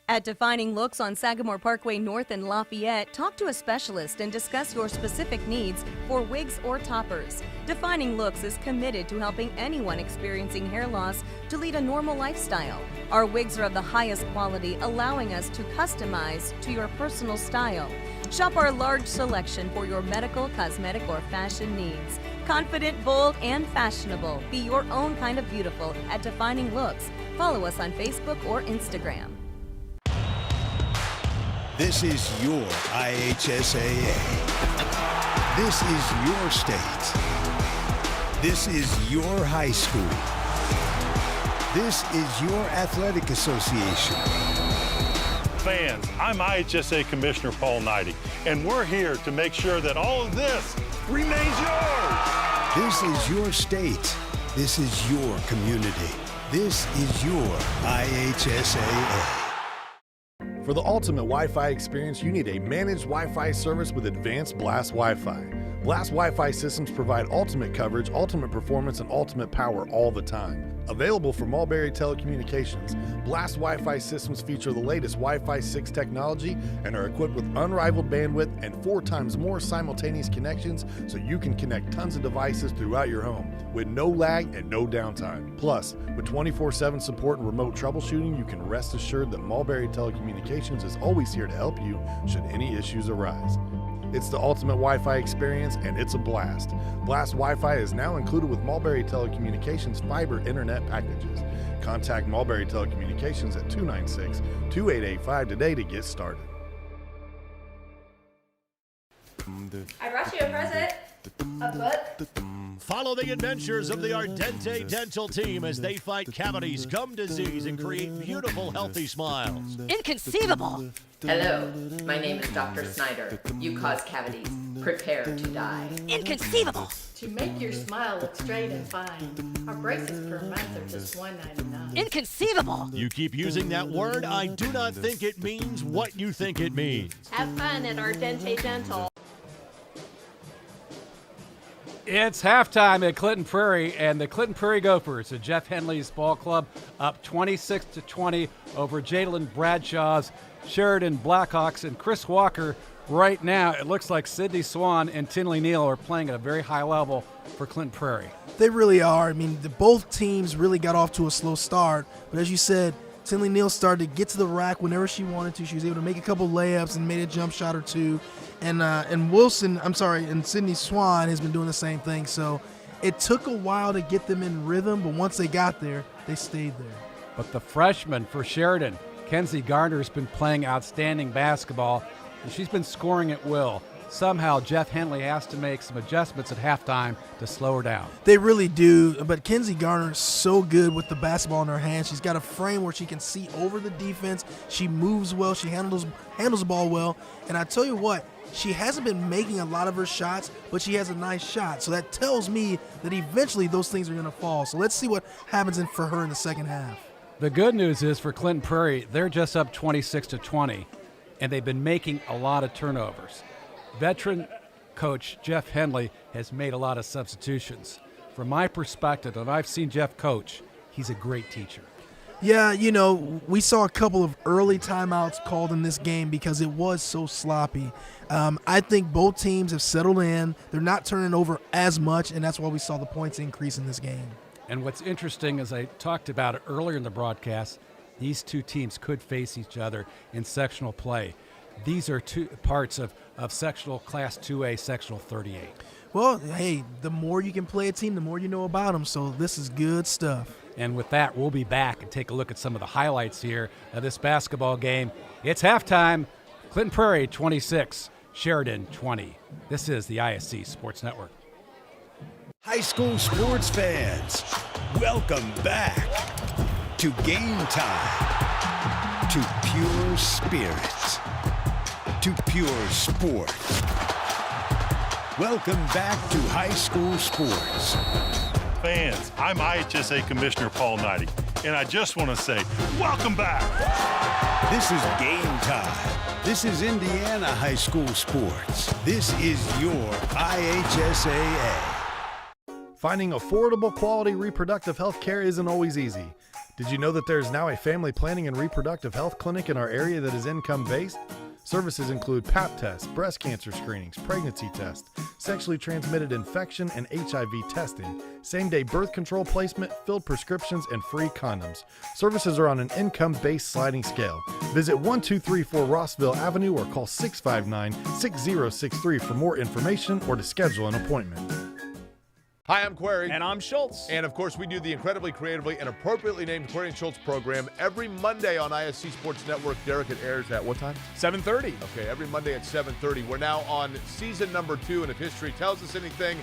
At Defining Looks on Sagamore Parkway North in Lafayette, talk to a specialist and discuss your specific needs for wigs or toppers. Defining Looks is committed to helping anyone experiencing hair loss to lead a normal lifestyle. Our wigs are of the highest quality, allowing us to customize to your personal style. Shop our large selection for your medical, cosmetic, or fashion needs. Confident, bold, and fashionable. Be your own kind of beautiful at Defining Looks. Follow us on Facebook or Instagram. This is your IHSAA. This is your state. This is your high school. This is your athletic association. Fans, I'm IHSA Commissioner Paul Knighty, and we're here to make sure that all of this remains yours. This is your state. This is your community. This is your IHSAA. For the ultimate Wi-Fi experience, you need a managed Wi-Fi service with advanced Blast Wi-Fi. Blast Wi-Fi systems provide ultimate coverage, ultimate performance, and ultimate power all the time. Available from Mulberry Telecommunications, Blast Wi-Fi systems feature the latest Wi-Fi 6 technology and are equipped with unrivaled bandwidth and 4 times more simultaneous connections so you can connect tons of devices throughout your home with no lag and no downtime. Plus, with 24/7 support and remote troubleshooting, you can rest assured that Mulberry Telecommunications is always here to help you should any issues arise. It's the ultimate Wi-Fi experience, and it's a blast. Blast Wi-Fi is now included with Mulberry Telecommunications fiber internet packages. Contact Mulberry Telecommunications at 296-2885 today to get started. I brought you a present. A book. Follow the adventures of the Ardente Dental team as they fight cavities, gum disease, and create beautiful, healthy smiles. Inconceivable. Hello, my name is Dr. Snyder. You cause cavities. Prepare to die. Inconceivable. To make your smile look straight and fine, our braces per month are just $1.99. Inconceivable. You keep using that word, I do not think it means what you think it means. Have fun at Ardente Dental. It's halftime at Clinton Prairie, and the Clinton Prairie Gophers, the Jeff Henley's ball club, up 26-20 over Jalen Bradshaw's Sheridan Blackhawks. And Chris Walker, right now, it looks like Sidney Swan and Tinley Neal are playing at a very high level for Clinton Prairie. They really are. I mean, both teams really got off to a slow start, but as you said, Tinley Neal started to get to the rack whenever she wanted to. She was able to make a couple layups and made a jump shot or two. And Sidney Swan has been doing the same thing. So it took a while to get them in rhythm, but once they got there, they stayed there. But the freshman for Sheridan, Kenzie Garner, has been playing outstanding basketball, and she's been scoring at will. Somehow Jeff Henley has to make some adjustments at halftime to slow her down. They really do, but Kenzie Garner is so good with the basketball in her hands. She's got a frame where she can see over the defense. She moves well. She handles the ball well. And I tell you what, she hasn't been making a lot of her shots, but she has a nice shot. So that tells me that eventually those things are going to fall. So let's see what happens for her in the second half. The good news is for Clinton Prairie, they're just up 26-20, and they've been making a lot of turnovers. Veteran coach Jeff Henley has made a lot of substitutions. From my perspective, and I've seen Jeff coach, he's a great teacher. Yeah, we saw a couple of early timeouts called in this game because it was so sloppy. I think both teams have settled in. They're not turning over as much, and that's why we saw the points increase in this game. And what's interesting, as I talked about it earlier in the broadcast, these two teams could face each other in sectional play. These are two parts of sectional Class 2A, sectional 38. Well, hey, the more you can play a team, the more you know about them, so this is good stuff. And with that, we'll be back and take a look at some of the highlights here of this basketball game. It's halftime, Clinton Prairie 26, Sheridan 20. This is the ISC Sports Network. High school sports fans, welcome back to Game Time, to pure spirits, to pure sports. Welcome back to high school sports. Fans, I'm IHSA Commissioner Paul Knighty, And I just want to say, welcome back. This is game time. This is Indiana high school sports. This is your IHSAA. Finding affordable, quality reproductive health care isn't always easy. Did you know that there's now a family planning and reproductive health clinic in our area that is income-based? Services include Pap tests, breast cancer screenings, pregnancy tests, sexually transmitted infection and HIV testing, same-day birth control placement, filled prescriptions, and free condoms. Services are on an income-based sliding scale. Visit 1234 Rossville Avenue or call 659-6063 for more information or to schedule an appointment. Hi, I'm Query. And I'm Schultz. And of course, we do the incredibly creatively and appropriately named Query and Schultz program every Monday on ISC Sports Network. Derek, it airs at what time? 7:30. Okay, every Monday at 7:30. We're now on season number 2, and if history tells us anything,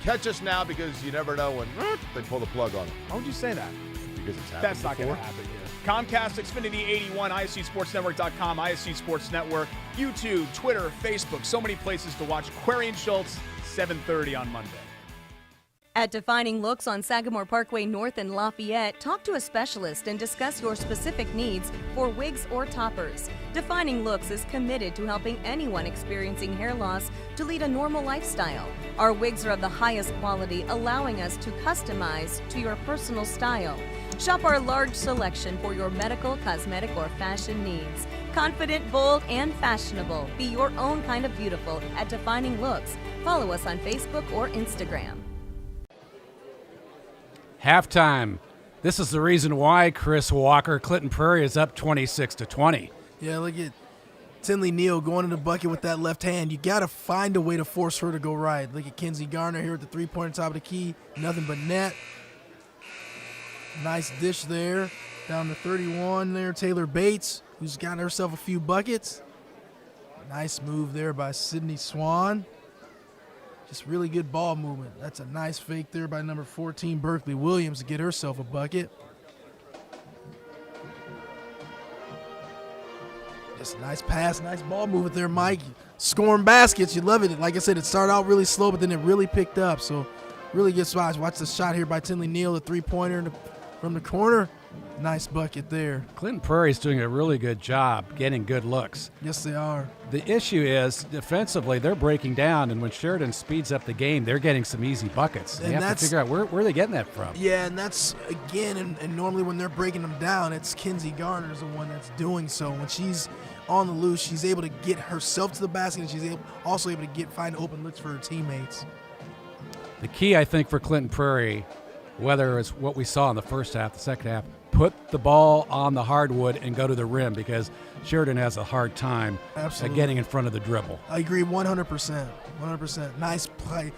catch us now because you never know when they pull the plug on it. Why would you say that? Because it's happened That's not before. going to happen here. Comcast, Xfinity 81, ISCSportsNetwork.com, ISC Sports Network, YouTube, Twitter, Facebook, so many places to watch Query and Schultz, 7:30 on Monday. At Defining Looks on Sagamore Parkway North in Lafayette, talk to a specialist and discuss your specific needs for wigs or toppers. Defining Looks is committed to helping anyone experiencing hair loss to lead a normal lifestyle. Our wigs are of the highest quality, allowing us to customize to your personal style. Shop our large selection for your medical, cosmetic, or fashion needs. Confident, bold, and fashionable. Be your own kind of beautiful at Defining Looks. Follow us on Facebook or Instagram. Halftime. This is the reason why Chris Walker, Clinton Prairie is up 26-20. Yeah, look at Tinley Neal going in the bucket with that left hand. You got to find a way to force her to go right. Look at Kenzie Garner here at the three-pointer top of the key. Nothing but net. Nice dish there. Down to 31 there, Taylor Bates, who's gotten herself a few buckets. Nice move there by Sydney Swan. Just really good ball movement. That's a nice fake there by number 14, Berkeley Williams, to get herself a bucket. Just a nice pass, nice ball movement there, Mike. Scoring baskets, you love it. Like I said, it started out really slow, but then it really picked up. So really good spots. Watch the shot here by Tinley Neal, the three-pointer from the corner. Nice bucket there. Clinton Prairie's doing a really good job getting good looks. Yes, they are. The issue is, defensively, they're breaking down, and when Sheridan speeds up the game, they're getting some easy buckets. You have to figure out where are they getting that from. Yeah, and that's, again, and normally when they're breaking them down, it's Kenzie Garner's the one that's doing so. When she's on the loose, she's able to get herself to the basket, and she's also able to find open looks for her teammates. The key, I think, for Clinton Prairie, whether it's what we saw in the first half, the second half, put the ball on the hardwood and go to the rim, because Sheridan has a hard time at getting in front of the dribble. I agree 100%. 100%. Nice play,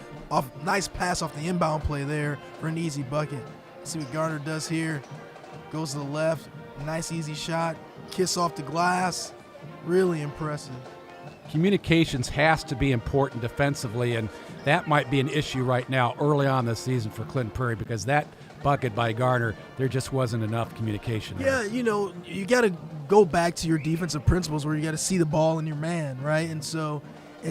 nice pass off the inbound play there for an easy bucket. See what Garner does here. Goes to the left. Nice easy shot. Kiss off the glass. Really impressive. Communications has to be important defensively, and that might be an issue right now early on this season for Clinton Prairie, because that bucket by Garner, there just wasn't enough communication there. Yeah, you got to go back to your defensive principles where you got to see the ball in your man, right? And so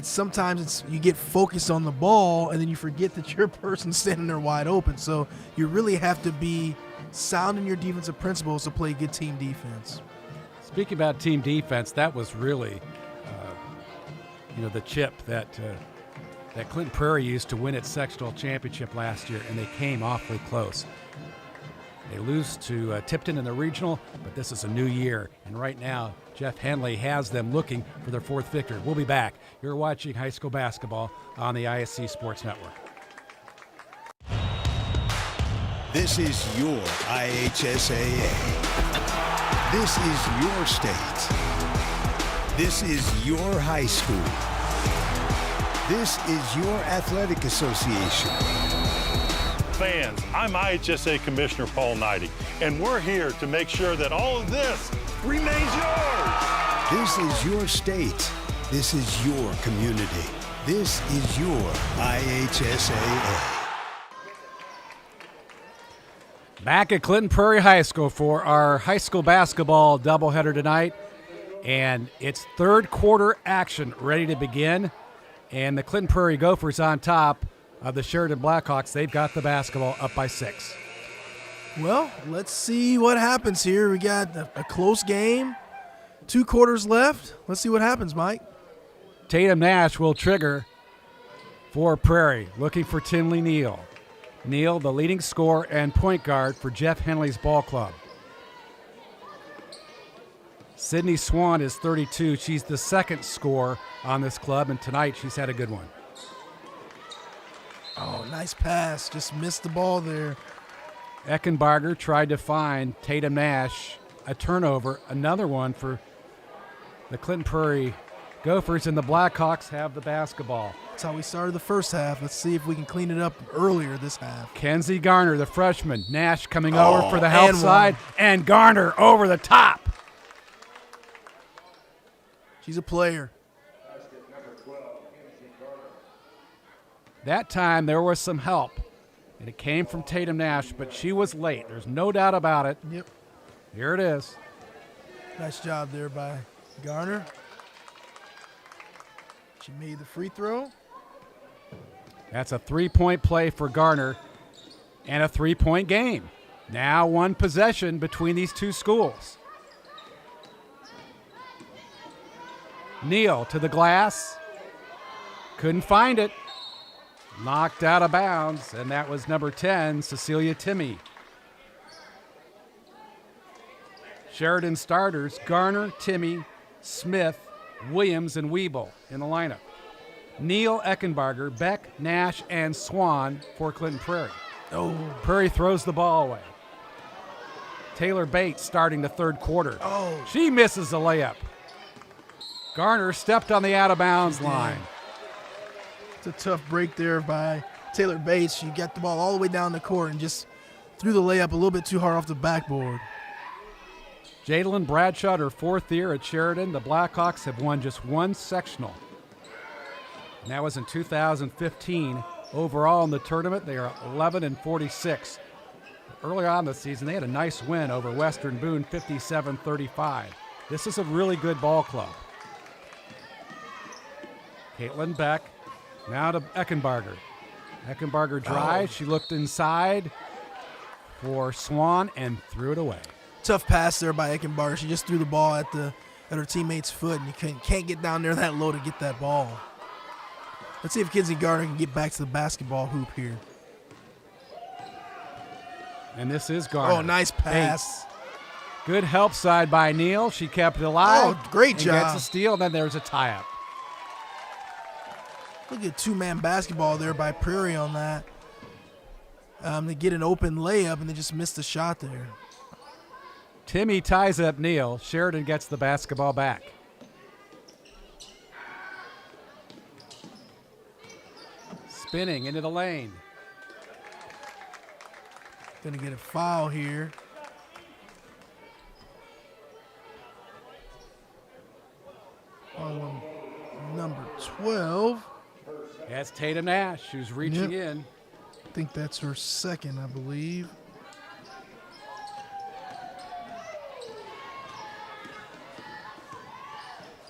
sometimes you get focused on the ball and then you forget that your person's standing there wide open. So you really have to be sound in your defensive principles to play good team defense. Speaking about team defense, that was really, the chip that Clinton Prairie used to win its sectional championship last year, and they came awfully close. They lose to Tipton in the regional, but this is a new year, and right now Jeff Henley has them looking for their fourth victory. We'll be back. You're watching high school basketball on the ISC Sports Network. This is your IHSAA. This is your state. This is your high school. This is your athletic association. Fans, I'm IHSAA Commissioner Paul Knighty, and we're here to make sure that all of this remains yours. This is your state. This is your community. This is your IHSAA. Back at Clinton Prairie High School for our high school basketball doubleheader tonight, and it's third quarter action ready to begin, and the Clinton Prairie Gophers on top of the Sheridan Blackhawks. They've got the basketball up by 6. Well, let's see what happens here. We got a close game. 2 quarters left. Let's see what happens, Mike. Tatum Nash will trigger for Prairie, looking for Tinley Neal. Neal, the leading scorer and point guard for Jeff Henley's ball club. Sydney Swan is 32. She's the second scorer on this club, and tonight she's had a good one. Oh, nice pass. Just missed the ball there. Eckenbarger tried to find Tatum Nash a turnover, another one for the Clinton Prairie Gophers, and the Blackhawks have the basketball. That's how we started the first half. Let's see if we can clean it up earlier this half. Kenzie Garner, the freshman. Nash coming over for the help side, and Garner over the top. She's a player. That time there was some help, and it came from Tatum Nash, but she was late. There's no doubt about it. Yep. Here it is. Nice job there by Garner. She made the free throw. That's a 3-point play for Garner and a 3-point game. Now 1 possession between these two schools. Neal to the glass. Couldn't find it. Knocked out of bounds, and that was number 10, Cecilia Timmy. Sheridan starters, Garner, Timmy, Smith, Williams, and Wiebel in the lineup. Neal, Eckenbarger, Beck, Nash, and Swan for Clinton Prairie. Oh. Prairie throws the ball away. Taylor Bates starting the third quarter. Oh. She misses the layup. Garner stepped on the out-of-bounds line. It's a tough break there by Taylor Bates. She got the ball all the way down the court and just threw the layup a little bit too hard off the backboard. Jadalyn Bradshaw, her 4th year at Sheridan. The Blackhawks have won just 1 sectional. And that was in 2015. Overall in the tournament, they are 11-46. Earlier on this season, they had a nice win over Western Boone, 57-35. This is a really good ball club. Caitlin Beck, now to Eckenbarger. Eckenbarger drives. She looked inside for Swan and threw it away. Tough pass there by Eckenbarger. She just threw the ball at her teammate's foot, and you can't get down there that low to get that ball. Let's see if Kenzie Garner can get back to the basketball hoop here. And this is Garner. Oh, nice pass. Bates. Good help side by Neal. She kept it alive. Oh, great job. Gets a steal, and then there's a tie-up. Look at 2-man basketball there by Prairie on that. They get an open layup, and they just missed the shot there. Timmy ties up Neal. Sheridan gets the basketball back. Spinning into the lane. Gonna get a foul here. On number 12. That's Tatum Nash, who's reaching in. I think that's her second, I believe.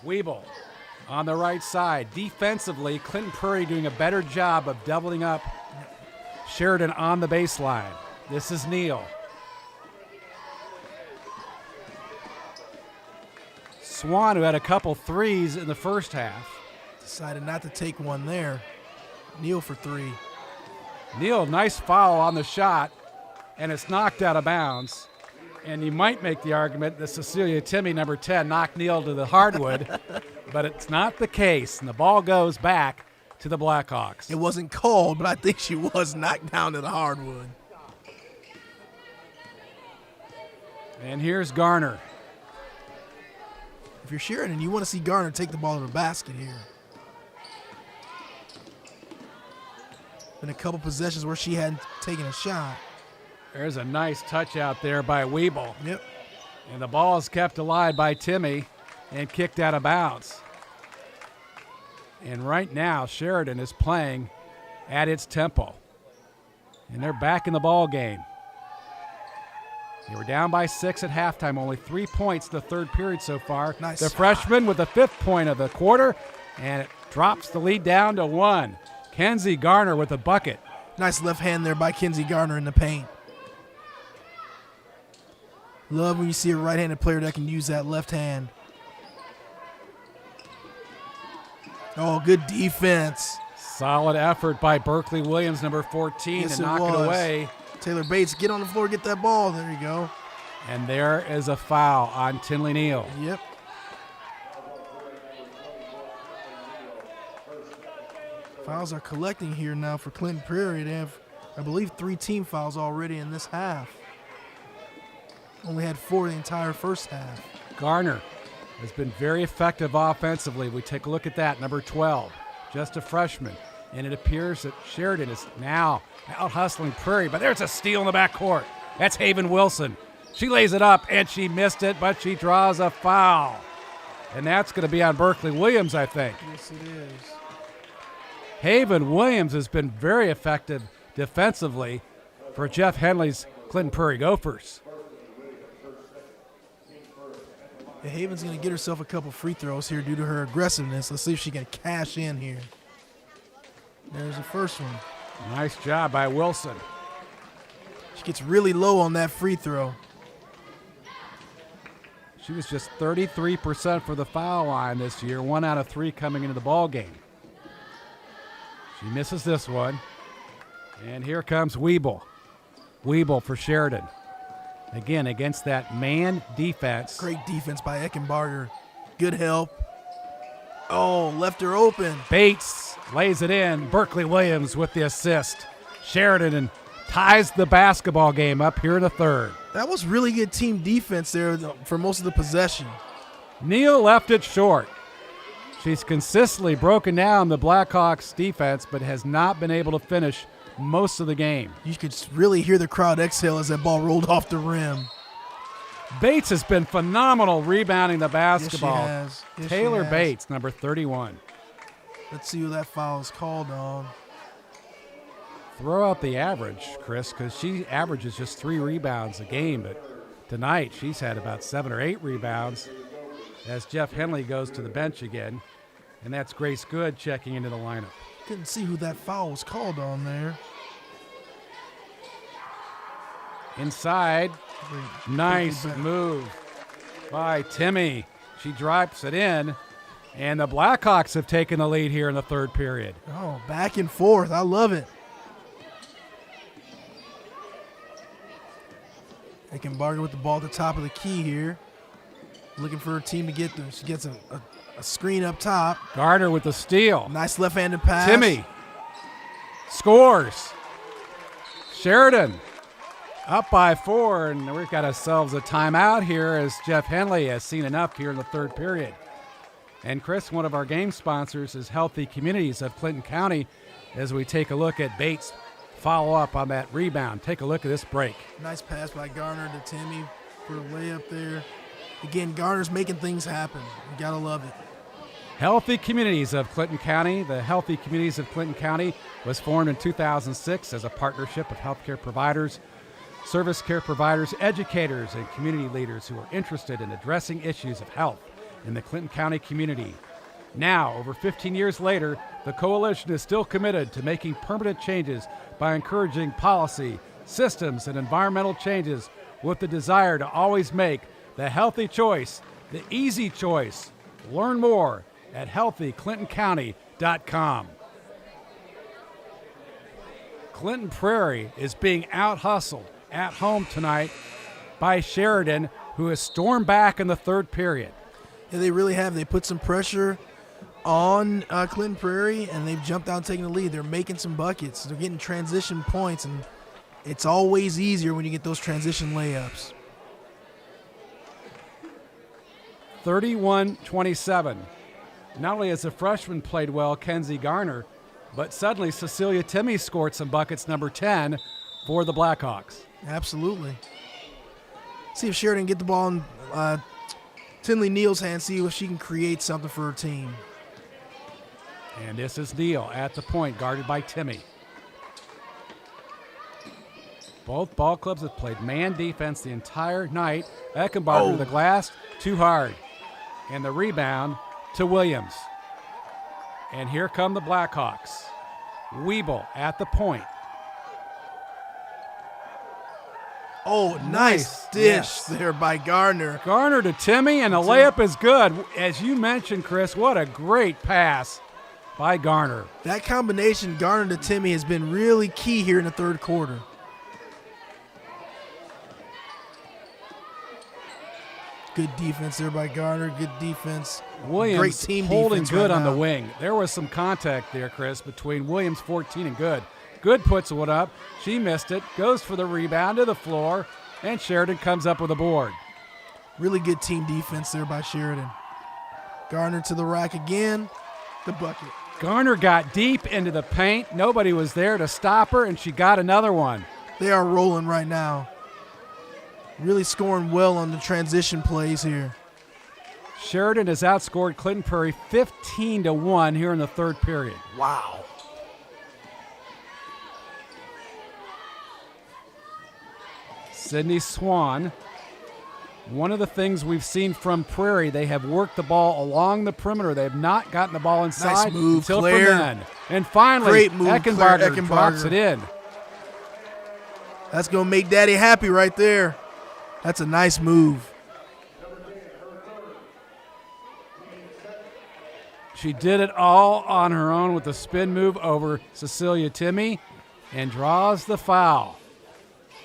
Wiebel on the right side. Defensively, Clinton Prairie doing a better job of doubling up Sheridan on the baseline. This is Neal. Swan, who had a couple threes in the first half. Decided not to take one there. Neal for 3. Neal, nice foul on the shot, and it's knocked out of bounds. And you might make the argument that Cecilia Timmy, number 10, knocked Neal to the hardwood, but it's not the case, and the ball goes back to the Blackhawks. It wasn't called, but I think she was knocked down to the hardwood. And here's Garner. If you're Sheridan, you want to see Garner take the ball to the basket here. Been a couple possessions where she hadn't taken a shot. There's a nice touch out there by Wiebel. Yep. And the ball is kept alive by Timmy and kicked out of bounds. And right now, Sheridan is playing at its tempo. And they're back in the ball game. They were down by 6 at halftime, only 3 points the third period so far. Nice. The freshman with the 5th point of the quarter, and it drops the lead down to 1. Kenzie Garner with a bucket. Nice left hand there by Kenzie Garner in the paint. Love when you see a right-handed player that can use that left hand. Oh, good defense. Solid effort by Berkeley Williams, number 14, Yes, to knock it away. Taylor Bates, get on the floor, get that ball. There you go. And there is a foul on Tinley Neal. Yep. Fouls are collecting here now for Clinton Prairie. They have, I believe, 3 team fouls already in this half. Only had 4 the entire first half. Garner has been very effective offensively. We take a look at that, number 12, just a freshman. And it appears that Sheridan is now out-hustling Prairie, but there's a steal in the backcourt. That's Haven Wilson. She lays it up, and she missed it, but she draws a foul. And that's going to be on Berkeley Williams, I think. Yes, it is. Haven Williams has been very effective defensively for Jeff Henley's Clinton Prairie Gophers. Yeah, Haven's going to get herself a couple free throws here due to her aggressiveness. Let's see if she can cash in here. There's the first one. Nice job by Wilson. She gets really low on that free throw. She was just 33% for the foul line this year, 1 out of 3 coming into the ball game. She misses this one. And here comes Weeble. Weeble for Sheridan. Again, against that man defense. Great defense by Eckenbarger. Good help. Oh, left her open. Bates lays it in. Berkeley Williams with the assist. Sheridan ties the basketball game up here in the third. That was really good team defense there for most of the possession. Neal left it short. She's consistently broken down the Blackhawks defense, but has not been able to finish most of the game. You could really hear the crowd exhale as that ball rolled off the rim. Bates has been phenomenal rebounding the basketball. Yes, she has. Yes, Taylor she has. Bates, number 31. Let's see who that foul is called on. Throw out the average, Chris, because she averages just 3 rebounds a game, but tonight she's had about 7 or 8 rebounds as Jeff Henley goes to the bench again, and that's Grace Good checking into the lineup. Couldn't see who that foul was called on there. Inside, nice move by Timmy. She drops it in, and the Blackhawks have taken the lead here in the third period. Oh, back and forth. I love it. Eckenbarger with the ball at the top of the key here. Looking for her team to get there. She gets a screen up top. Gardner with the steal. Nice left-handed pass. Timmy scores. Sheridan up by 4, and we've got ourselves a timeout here as Jeff Henley has seen enough here in the third period. And Chris, one of our game sponsors is Healthy Communities of Clinton County as we take a look at Bates' follow-up on that rebound. Take a look at this break. Nice pass by Garner to Timmy for the layup there. Again, Garner's making things happen. You got to love it. Healthy Communities of Clinton County. The Healthy Communities of Clinton County was formed in 2006 as a partnership of healthcare providers, service care providers, educators, and community leaders who are interested in addressing issues of health in the Clinton County community. Now, over 15 years later, the coalition is still committed to making permanent changes by encouraging policy, systems, and environmental changes with the desire to always make the healthy choice the easy choice. Learn more at healthyclintoncounty.com. Clinton Prairie is being out-hustled at home tonight by Sheridan, who has stormed back in the third period. Yeah, they really have. They put some pressure on Clinton Prairie, and they've jumped out and taken the lead. They're making some buckets. They're getting transition points, and it's always easier when you get those transition layups. 31-27. Not only has the freshman played well, Kenzie Garner, but suddenly Cecilia Timmy scored some buckets, number 10, for the Blackhawks. Absolutely. See if Sheridan can get the ball in Tinley Neal's hand, see if she can create something for her team. And this is Neal at the point, guarded by Timmy. Both ball clubs have played man defense the entire night. Eckenbarger to the glass, too hard. And the rebound to Williams. And here come the Blackhawks. Weeble at the point. Oh, nice dish there by Garner. Garner to Timmy, and the layup is good. As you mentioned, Chris, what a great pass by Garner. That combination, Garner to Timmy, has been really key here in the third quarter. Good defense there by Garner. Good defense. Williams great team holding defense good right on the now. wing. There was some contact there, Chris, between Williams, 14, and Good. Good puts one up. She missed it. Goes for the rebound to the floor, and Sheridan comes up with a board. Really good team defense there by Sheridan. Garner to the rack again. The bucket. Garner got deep into the paint. Nobody was there to stop her, and she got another one. They are rolling right now. Really scoring well on the transition plays here. Sheridan has outscored Clinton Prairie 15-1 here in the third period. Wow. Sydney Swan. One of the things we've seen from Prairie, they have worked the ball along the perimeter. They have not gotten the ball inside nice move, until Claire. from then. And finally, Great move, Eckenbarger drops it in. That's going to make Daddy happy right there. That's a nice move. She did it all on her own with the spin move over Cecilia Timmy and draws the foul.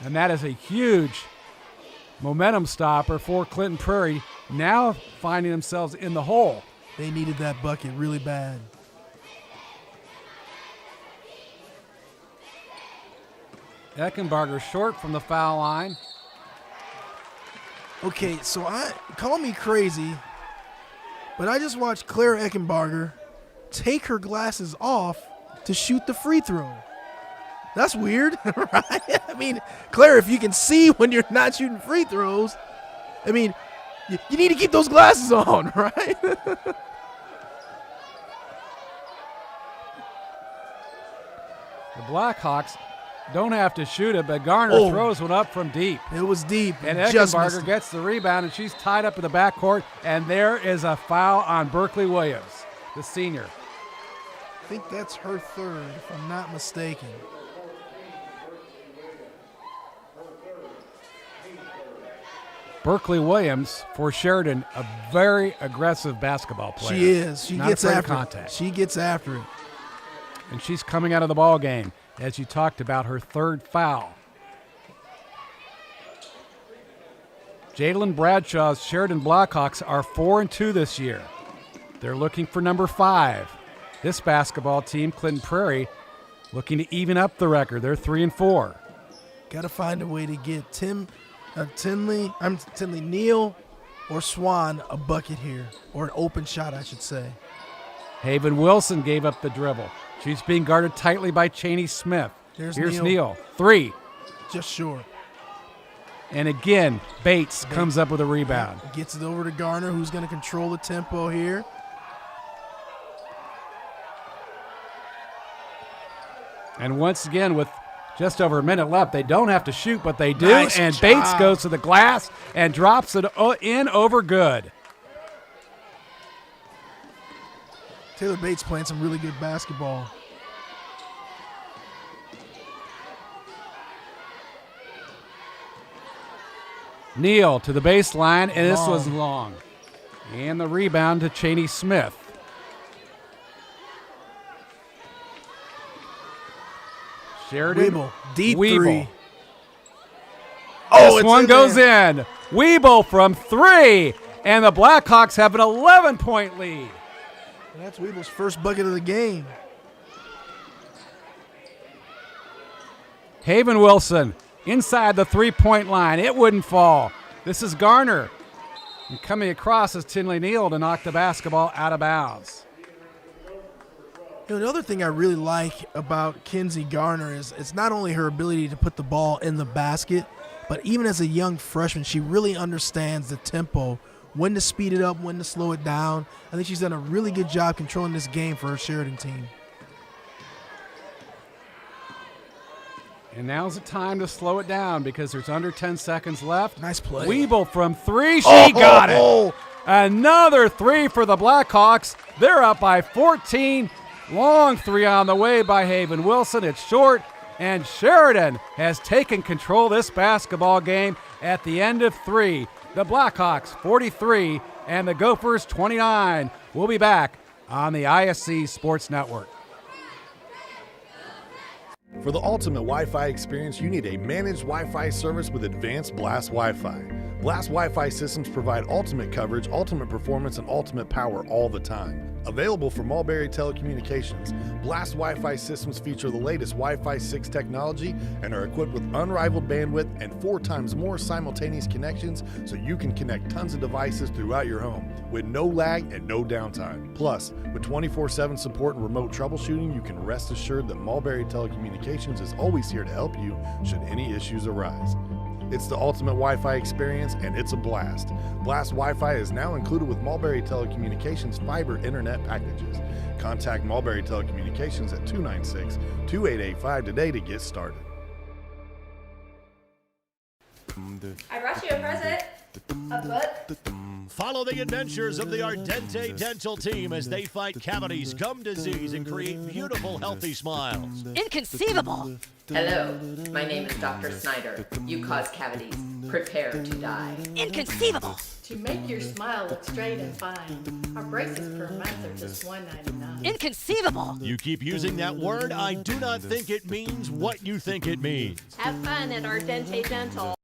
And that is a huge momentum stopper for Clinton Prairie, now finding themselves in the hole. They needed that bucket really bad. Eckenbarger short from the foul line. Okay, so call me crazy, but I just watched Claire Eckenbarger take her glasses off to shoot the free throw. That's weird, right? I mean, Claire, if you can see when you're not shooting free throws, I mean, you need to keep those glasses on, right? The Blackhawks don't have to shoot it, but Garner throws one up from deep. It was deep. And Eckenbarger gets the rebound, and she's tied up in the backcourt, and there is a foul on Berkeley Williams, the senior. I think that's her third, if I'm not mistaken. Berkeley Williams, for Sheridan, a very aggressive basketball player. She is. She Not gets afraid of after contact. it. She gets after it. And she's coming out of the ball game, as you talked about, her third foul. Jalen Bradshaw's Sheridan Blackhawks are 4-2 this year. They're looking for number 5. This basketball team, Clinton Prairie, looking to even up the record. They're 3-4. Got to find a way to get Tinley Neal or Swan a bucket here, or an open shot, I should say. Haven Wilson gave up the dribble. She's being guarded tightly by Cheney Smith. Here's Neal. 3. Just short. And again, Bates comes up with a rebound. Gets it over to Garner, who's going to control the tempo here. And once again, with just over a minute left, they don't have to shoot, but they do. Nice and job. Bates goes to the glass and drops it in over Good. Taylor Bates playing some really good basketball. Neal to the baseline, and this was long. And the rebound to Cheney Smith. Sheridan. Weeble, deep Weeble. 3. Oh, this one goes in. Weeble from 3, and the Blackhawks have an 11-point lead. And that's Weeble's first bucket of the game. Haven Wilson inside the 3-point line. It wouldn't fall. This is Garner. And coming across is Tinley Neal to knock the basketball out of bounds. You know, the other thing I really like about Kinsey Garner is it's not only her ability to put the ball in the basket, but even as a young freshman, she really understands the tempo, when to speed it up, when to slow it down. I think she's done a really good job controlling this game for her Sheridan team. And now's the time to slow it down because there's under 10 seconds left. Nice play. Weeble from 3. She got it. Another 3 for the Blackhawks. They're up by 14. Long 3 on the way by Haven Wilson. It's short, and Sheridan has taken control of this basketball game at the end of 3. The Blackhawks 43 and the Gophers 29. We'll be back on the ISC Sports Network. For the ultimate Wi-Fi experience, you need a managed Wi-Fi service with advanced Blast Wi-Fi. Blast Wi-Fi systems provide ultimate coverage, ultimate performance, and ultimate power all the time. Available from Mulberry Telecommunications, Blast Wi-Fi systems feature the latest Wi-Fi 6 technology and are equipped with unrivaled bandwidth and 4 times more simultaneous connections, so you can connect tons of devices throughout your home with no lag and no downtime. Plus, with 24/7 support and remote troubleshooting, you can rest assured that Mulberry Telecommunications is always here to help you should any issues arise. It's the ultimate Wi-Fi experience, and it's a blast. Blast Wi-Fi is now included with Mulberry Telecommunications fiber internet packages. Contact Mulberry Telecommunications at 296-2885 today to get started. I brought you a present. A book. Follow the adventures of the Ardente Dental team as they fight cavities, gum disease, and create beautiful, healthy smiles. Inconceivable. Hello, my name is Dr. Snyder. You cause cavities. Prepare to die. Inconceivable. To make your smile look straight and fine, our braces per month are just $1.99. Inconceivable. You keep using that word, I do not think it means what you think it means. Have fun at Ardente Dental.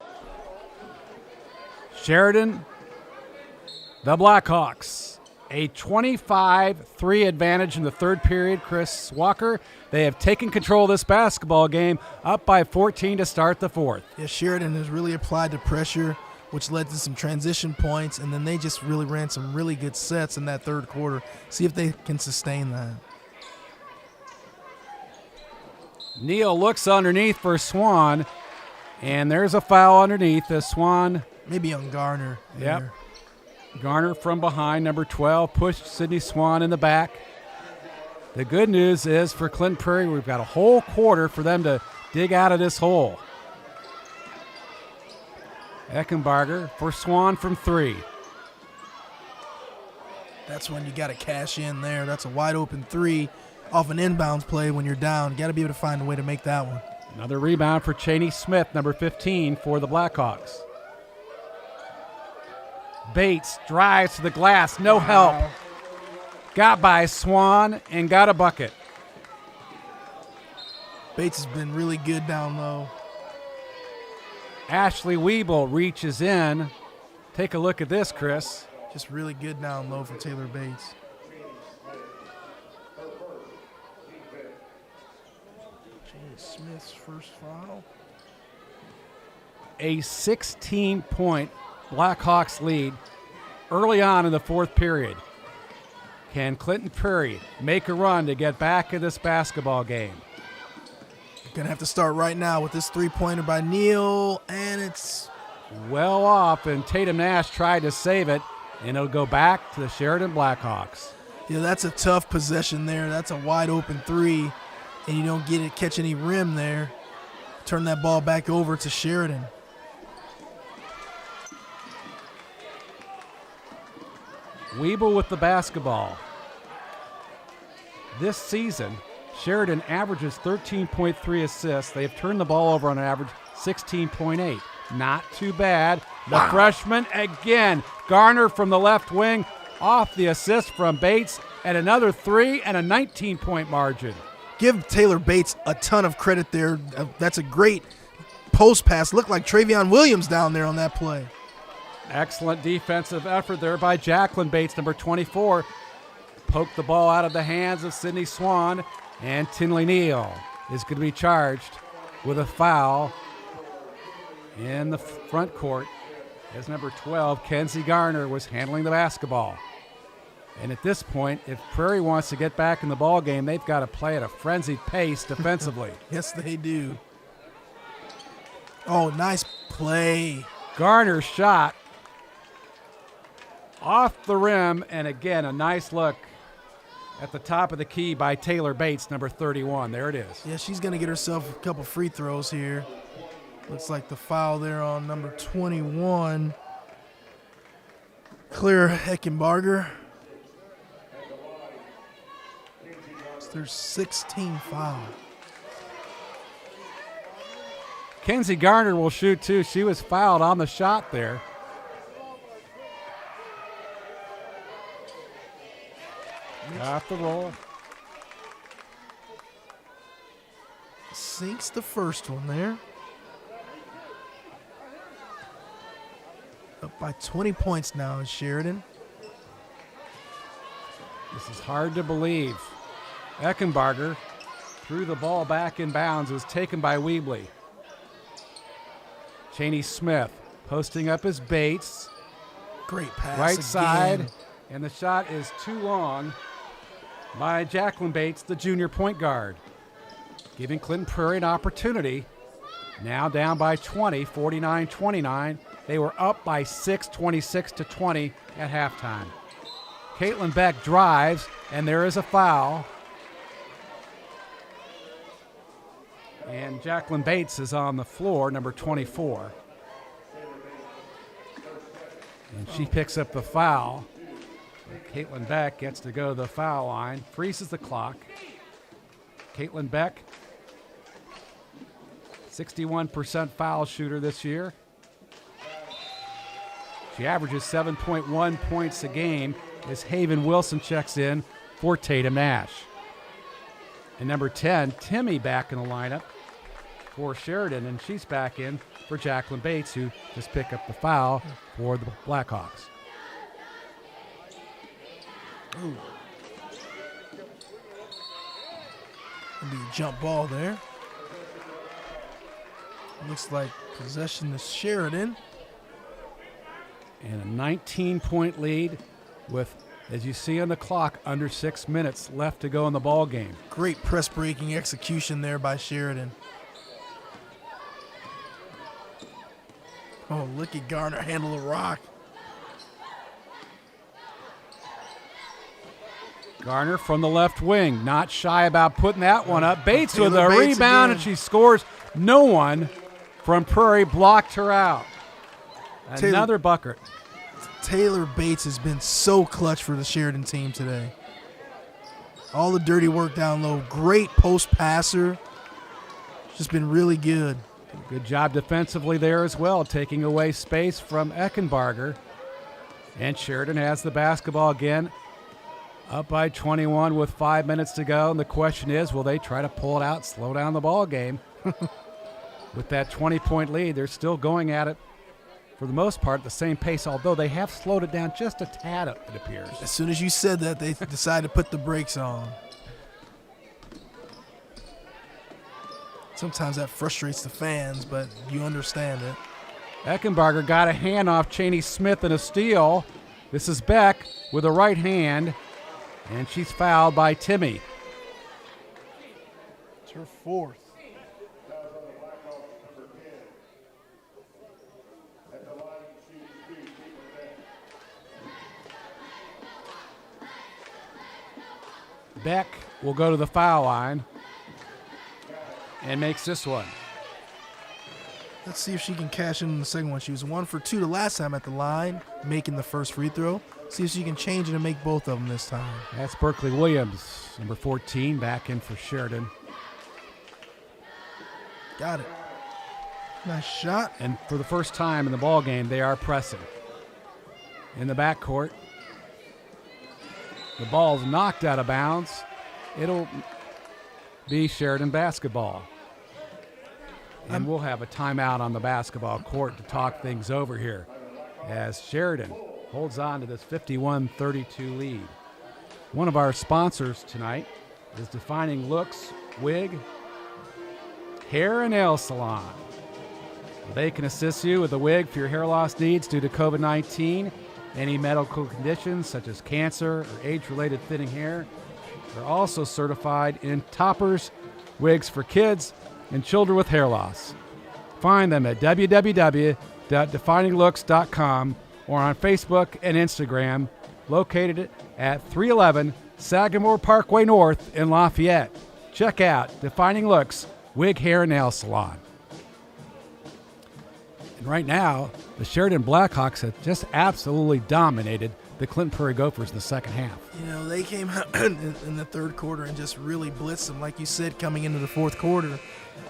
Sheridan, the Blackhawks, a 25-3 advantage in the third period. Chris Walker, they have taken control of this basketball game, up by 14 to start the fourth. Yeah, Sheridan has really applied the pressure, which led to some transition points, and then they just really ran some really good sets in that third quarter. See if they can sustain that. Neal looks underneath for Swan, and there's a foul underneath. The Swan. Maybe on Garner. Yep. Garner from behind, number 12, pushed Sidney Swan in the back. The good news is for Clinton Prairie, we've got a whole quarter for them to dig out of this hole. Eckenbarger for Swan from 3. That's when you got to cash in there. That's a wide open 3 off an inbounds play when you're down. Got to be able to find a way to make that one. Another rebound for Cheney Smith, number 15 for the Blackhawks. Bates drives to the glass, no help. Got by Swan and got a bucket. Bates has been really good down low. Ashley Weeble reaches in. Take a look at this, Chris. Just really good down low for Taylor Bates. James Smith's first foul. A 16-point Blackhawks lead early on in the fourth period. Can Clinton Prairie make a run to get back in this basketball game? Gonna have to start right now with this three-pointer by Neal, and it's well off, and Tatum Nash tried to save it, and it'll go back to the Sheridan Blackhawks. Yeah, that's a tough possession there. That's a wide open 3, and you don't get it, catch any rim there. Turn that ball back over to Sheridan. Weeble with the basketball. This season, Sheridan averages 13.3 assists. They have turned the ball over on an average 16.8. Not too bad. The freshman again. Garner from the left wing off the assist from Bates, and another 3 and a 19-point margin. Give Taylor Bates a ton of credit there. That's a great post pass. Looked like Travion Williams down there on that play. Excellent defensive effort there by Jacqueline Bates, number 24. Poked the ball out of the hands of Sidney Swan, and Tinley Neal is going to be charged with a foul in the front court as number 12, Kenzie Garner, was handling the basketball. And at this point, if Prairie wants to get back in the ball game, they've got to play at a frenzied pace defensively. Yes, they do. Oh, nice play. Garner's shot off the rim, and again, a nice look at the top of the key by Taylor Bates, number 31. There it is. Yeah, she's going to get herself a couple free throws here. Looks like the foul there on number 21, Claire Eckenbarger. There's 16 foul. Kenzie Garner will shoot too. She was fouled on the shot there. Got the roll. Sinks the first one there. Up by 20 points now in Sheridan. This is hard to believe. Eckenbarger threw the ball back in bounds. It was taken by Weebly. Cheney Smith posting up his Bates. Great pass Right again. side, and the shot is too long by Jacqueline Bates, the junior point guard, giving Clinton Prairie an opportunity. Now down by 20, 49-29. They were up by 6, 26-20 at halftime. Caitlin Beck drives, and there is a foul. And Jacqueline Bates is on the floor, number 24. And she picks up the foul. Caitlin Beck gets to go to the foul line, freezes the clock. Caitlin Beck, 61% foul shooter this year. She averages 7.1 points a game as Haven Wilson checks in for Tatum Nash. And number 10, Timmy, back in the lineup for Sheridan, and she's back in for Jacqueline Bates, who just picked up the foul for the Blackhawks. Ooh. Gonna be a jump ball there. Looks like possession to Sheridan. And a 19-point lead with, as you see on the clock, under 6 minutes left to go in the ball game. Great press-breaking execution there by Sheridan. Oh, look at Garner handle the rock. Garner from the left wing, not shy about putting that one up. Bates with Taylor a Bates rebound, again. and she scores. No one from Prairie blocked her out. Another bucket. Taylor Bates has been so clutch for the Sheridan team today. All the dirty work down low. Great post passer. Just been really good. Good job defensively there as well, taking away space from Eckenbarger. And Sheridan has the basketball again, up by 21 with 5 minutes to go. And the question is, will they try to pull it out, slow down the ball game? With that 20-point lead, they're still going at it for the most part at the same pace, although they have slowed it down just a tad, it appears. As soon as you said that, they decided to put the brakes on. Sometimes that frustrates the fans, but you understand it. Eckenbarger got a hand off Cheney Smith and a steal. This is Beck with a right hand, and she's fouled by Timmy. It's her fourth. Beck will go to the foul line and makes this one. Let's see if she can cash in on the second one. She was 1 for 2 the last time at the line, making the first free throw. See if she can change it and make both of them this time. That's Berkeley Williams, number 14, back in for Sheridan. Got it. Nice shot. And for the first time in the ball game, they are pressing. In the backcourt, the ball's knocked out of bounds. It'll be Sheridan basketball. And we'll have a timeout on the basketball court to talk things over here as Sheridan holds on to this 51-32 lead. One of our sponsors tonight is Defining Looks Wig Hair and Nail Salon. They can assist you with a wig for your hair loss needs due to COVID-19, any medical conditions such as cancer or age-related thinning hair. They're also certified in toppers, wigs for kids, and children with hair loss. Find them at www.defininglooks.com or on Facebook and Instagram, located at 311 Sagamore Parkway North in Lafayette. Check out Defining Looks Wig Hair and Nail Salon. And right now, the Sheridan Blackhawks have just absolutely dominated the Clinton Prairie Gophers in the second half. You know, they came out in the third quarter and just really blitzed them. Like you said, coming into the fourth quarter,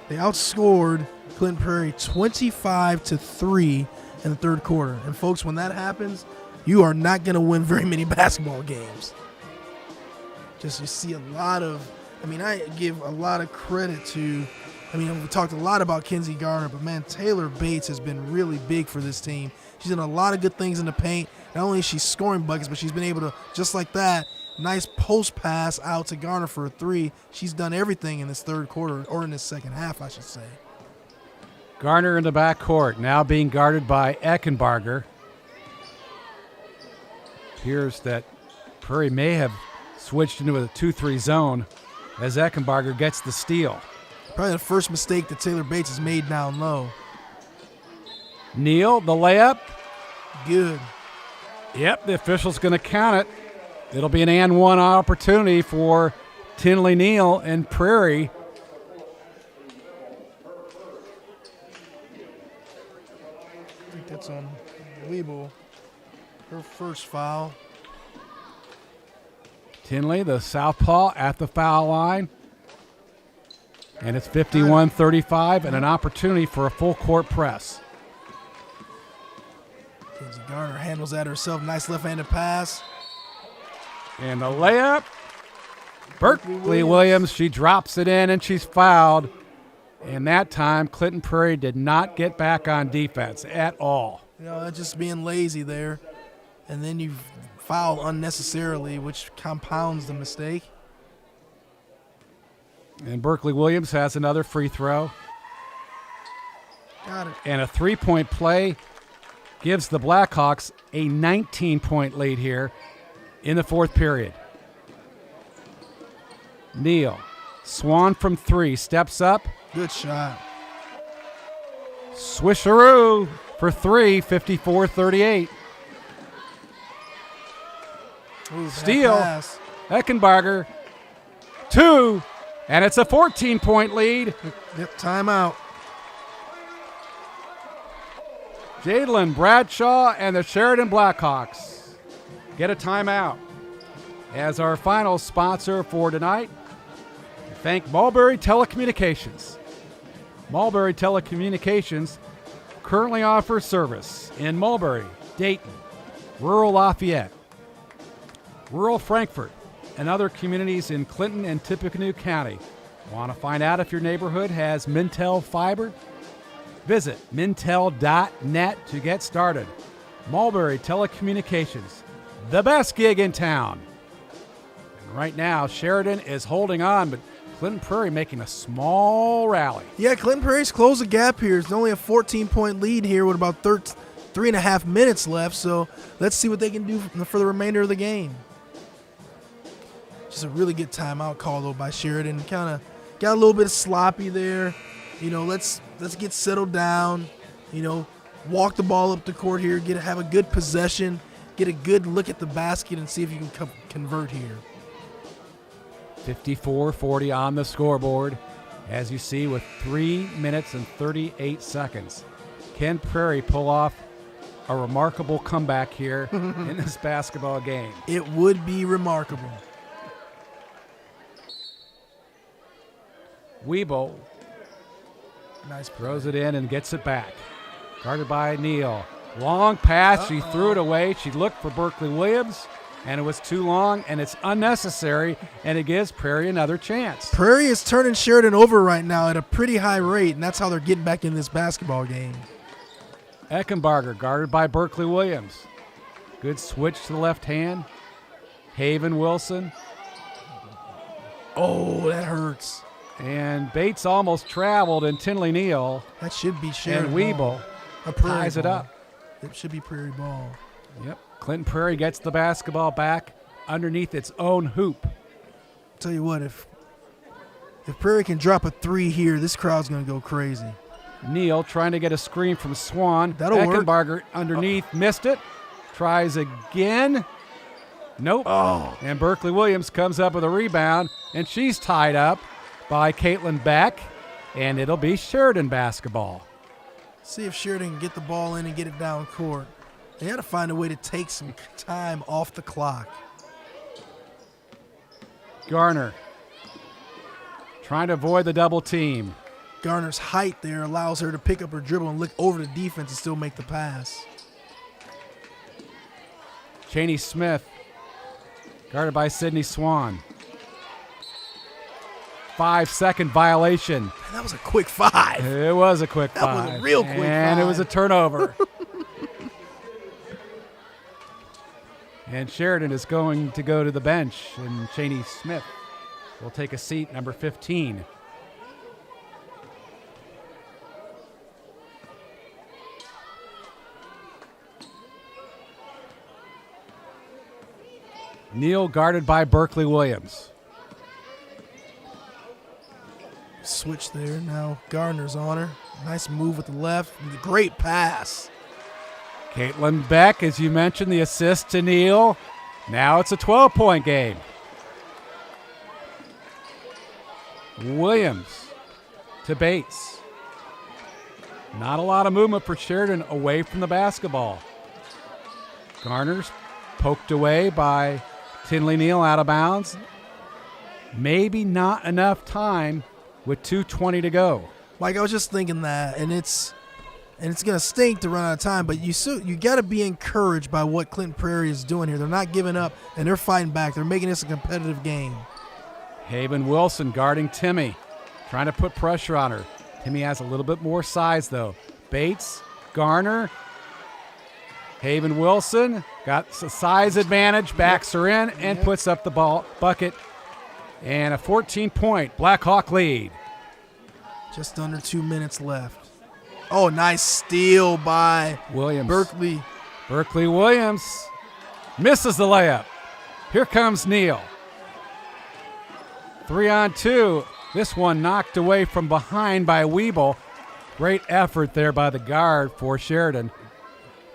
they outscored Clinton Prairie 25-3 in the third quarter. And, folks, when that happens, you are not going to win very many basketball games. Just you see a lot of – I give a lot of credit to – we talked a lot about Kenzie Garner, but, man, Taylor Bates has been really big for this team. She's done a lot of good things in the paint. Not only is she scoring buckets, but she's been able to, just like that, nice post pass out to Garner for a three. She's done everything in this third quarter, or in this second half, I should say. Garner in the backcourt, now being guarded by Eckenbarger. Appears that Prairie may have switched into a 2-3 zone as Eckenbarger gets the steal. Probably the first mistake that Taylor Bates has made down low. Neal, the layup. Good. Yep, the official's going to count it. It'll be an and one opportunity for Tinley Neal and Prairie. I think that's on Weeble. Her first foul. Tinley, the southpaw, at the foul line. And it's 51-35 and an opportunity for a full court press. Kenzie Garner handles that herself. Nice left-handed pass. And the layup. Berkeley Williams, she drops it in and she's fouled. And that time, Clinton Prairie did not get back on defense at all. You know, that's just being lazy there. And then you foul unnecessarily, which compounds the mistake. And Berkeley Williams has another free throw. Got it. And a three-point play gives the Blackhawks a 19-point lead here in the fourth period. Neal, Swan from three, steps up. Good shot. Swisheroo for three, 54-38. Steal, Eckenbarger, two, and it's a 14-point lead. Yep, timeout. Jadlyn Bradshaw and the Sheridan Blackhawks get a timeout. As our final sponsor for tonight, thank Mulberry Telecommunications. Mulberry Telecommunications currently offers service in Mulberry, Dayton, rural Lafayette, rural Frankfort, and other communities in Clinton and Tippecanoe County. Want to find out if your neighborhood has Mintel fiber? Visit mintel.net to get started. Mulberry Telecommunications, the best gig in town. And right now, Sheridan is holding on, but Clinton Prairie making a small rally. Yeah, Clinton Prairie's closed the gap here. It's only a 14-point lead here with about 3.5 minutes left, so let's see what they can do for the remainder of the game. Just a really good timeout call, though, by Sheridan. Kind of got a little bit sloppy there. You know, let's get settled down. You know, walk the ball up the court here, have a good possession, get a good look at the basket, and see if you can convert here. 54-40 on the scoreboard, as you see, with 3 minutes and 38 seconds. Can Prairie pull off a remarkable comeback here in this basketball game? It would be remarkable. Weeble nice throws it in and gets it back. Guarded by Neal. Long pass. She threw it away. She looked for Berkeley Williams, and it was too long, and it's unnecessary, and it gives Prairie another chance. Prairie is turning Sheridan over right now at a pretty high rate, and that's how they're getting back in this basketball game. Eckenbarger guarded by Berkeley Williams. Good switch to the left hand. Haven Wilson. Oh, that hurts. And Bates almost traveled, and Tinley Neal. That should be Sheridan. And Weeble ties it up. It should be Prairie ball. Yep. Clinton Prairie gets the basketball back underneath its own hoop. Tell you what, if Prairie can drop a three here, this crowd's going to go crazy. Neal trying to get a screen from Swan. That'll work. Eckenbarger underneath, missed it. Tries again. Nope. Oh. And Berkeley Williams comes up with a rebound, and she's tied up by Caitlin Beck, and it'll be Sheridan basketball. See if Sheridan can get the ball in and get it down court. They got to find a way to take some time off the clock. Garner trying to avoid the double team. Garner's height there allows her to pick up her dribble and look over the defense and still make the pass. Cheney Smith, guarded by Sydney Swan. 5-second violation. Man, that was a quick 5. It was a quick 5. That was a real quick 5. And it was a turnover. And Sheridan is going to go to the bench, and Cheney Smith will take a seat, number 15. Neal guarded by Berkeley Williams. Switch there. Now Gardner's on her. Nice move with the left. Great pass. Caitlin Beck, as you mentioned, the assist to Neal. Now it's a 12-point game. Williams to Bates. Not a lot of movement for Sheridan away from the basketball. Garner's poked away by Tinley Neal out of bounds. Maybe not enough time with 2:20 to go. Mike, I was just thinking that, and it's going to stink to run out of time, but you got to be encouraged by what Clinton Prairie is doing here. They're not giving up, and they're fighting back. They're making this a competitive game. Haven Wilson guarding Timmy, trying to put pressure on her. Timmy has a little bit more size, though. Bates, Garner, Haven Wilson got a size advantage, backs her in, and puts up the ball bucket. And a 14-point Blackhawk lead. Just under 2 minutes left. Oh, nice steal by Williams. Berkeley Williams misses the layup. Here comes Neal. 3-on-2. This one knocked away from behind by Weeble. Great effort there by the guard for Sheridan.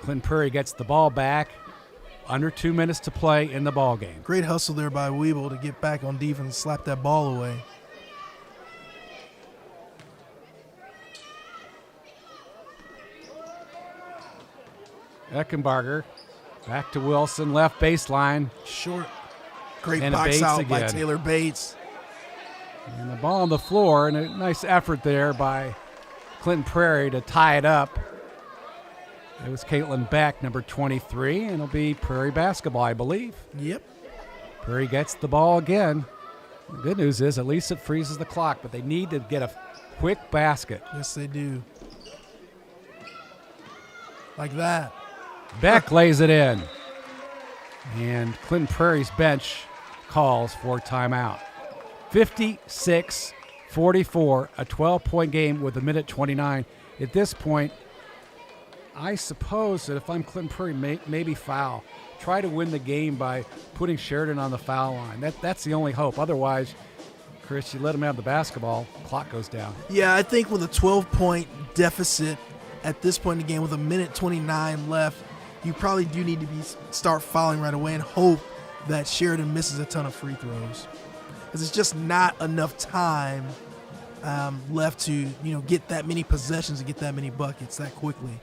Clinton Prairie gets the ball back. Under 2 minutes to play in the ball game. Great hustle there by Weeble to get back on defense and slap that ball away. Eckenbarger back to Wilson, left baseline. Short. Great and box Bates out again. by Taylor Bates. And the ball on the floor, and a nice effort there by Clinton Prairie to tie it up. It was Caitlin Beck, number 23, and it'll be Prairie basketball, I believe. Yep. Prairie gets the ball again. The good news is at least it freezes the clock, but they need to get a quick basket. Yes, they do. Like that. Beck lays it in. And Clinton Prairie's bench calls for timeout. 56-44, a 12-point game with 1:29. At this point, I suppose that if I'm Clinton Prairie, maybe foul. Try to win the game by putting Sheridan on the foul line. That's the only hope. Otherwise, Chris, you let him have the basketball, clock goes down. Yeah, I think with a 12-point deficit at this point in the game with 1:29 left, you probably do need to start fouling right away and hope that Sheridan misses a ton of free throws. Because it's just not enough time left to get that many possessions and get that many buckets that quickly.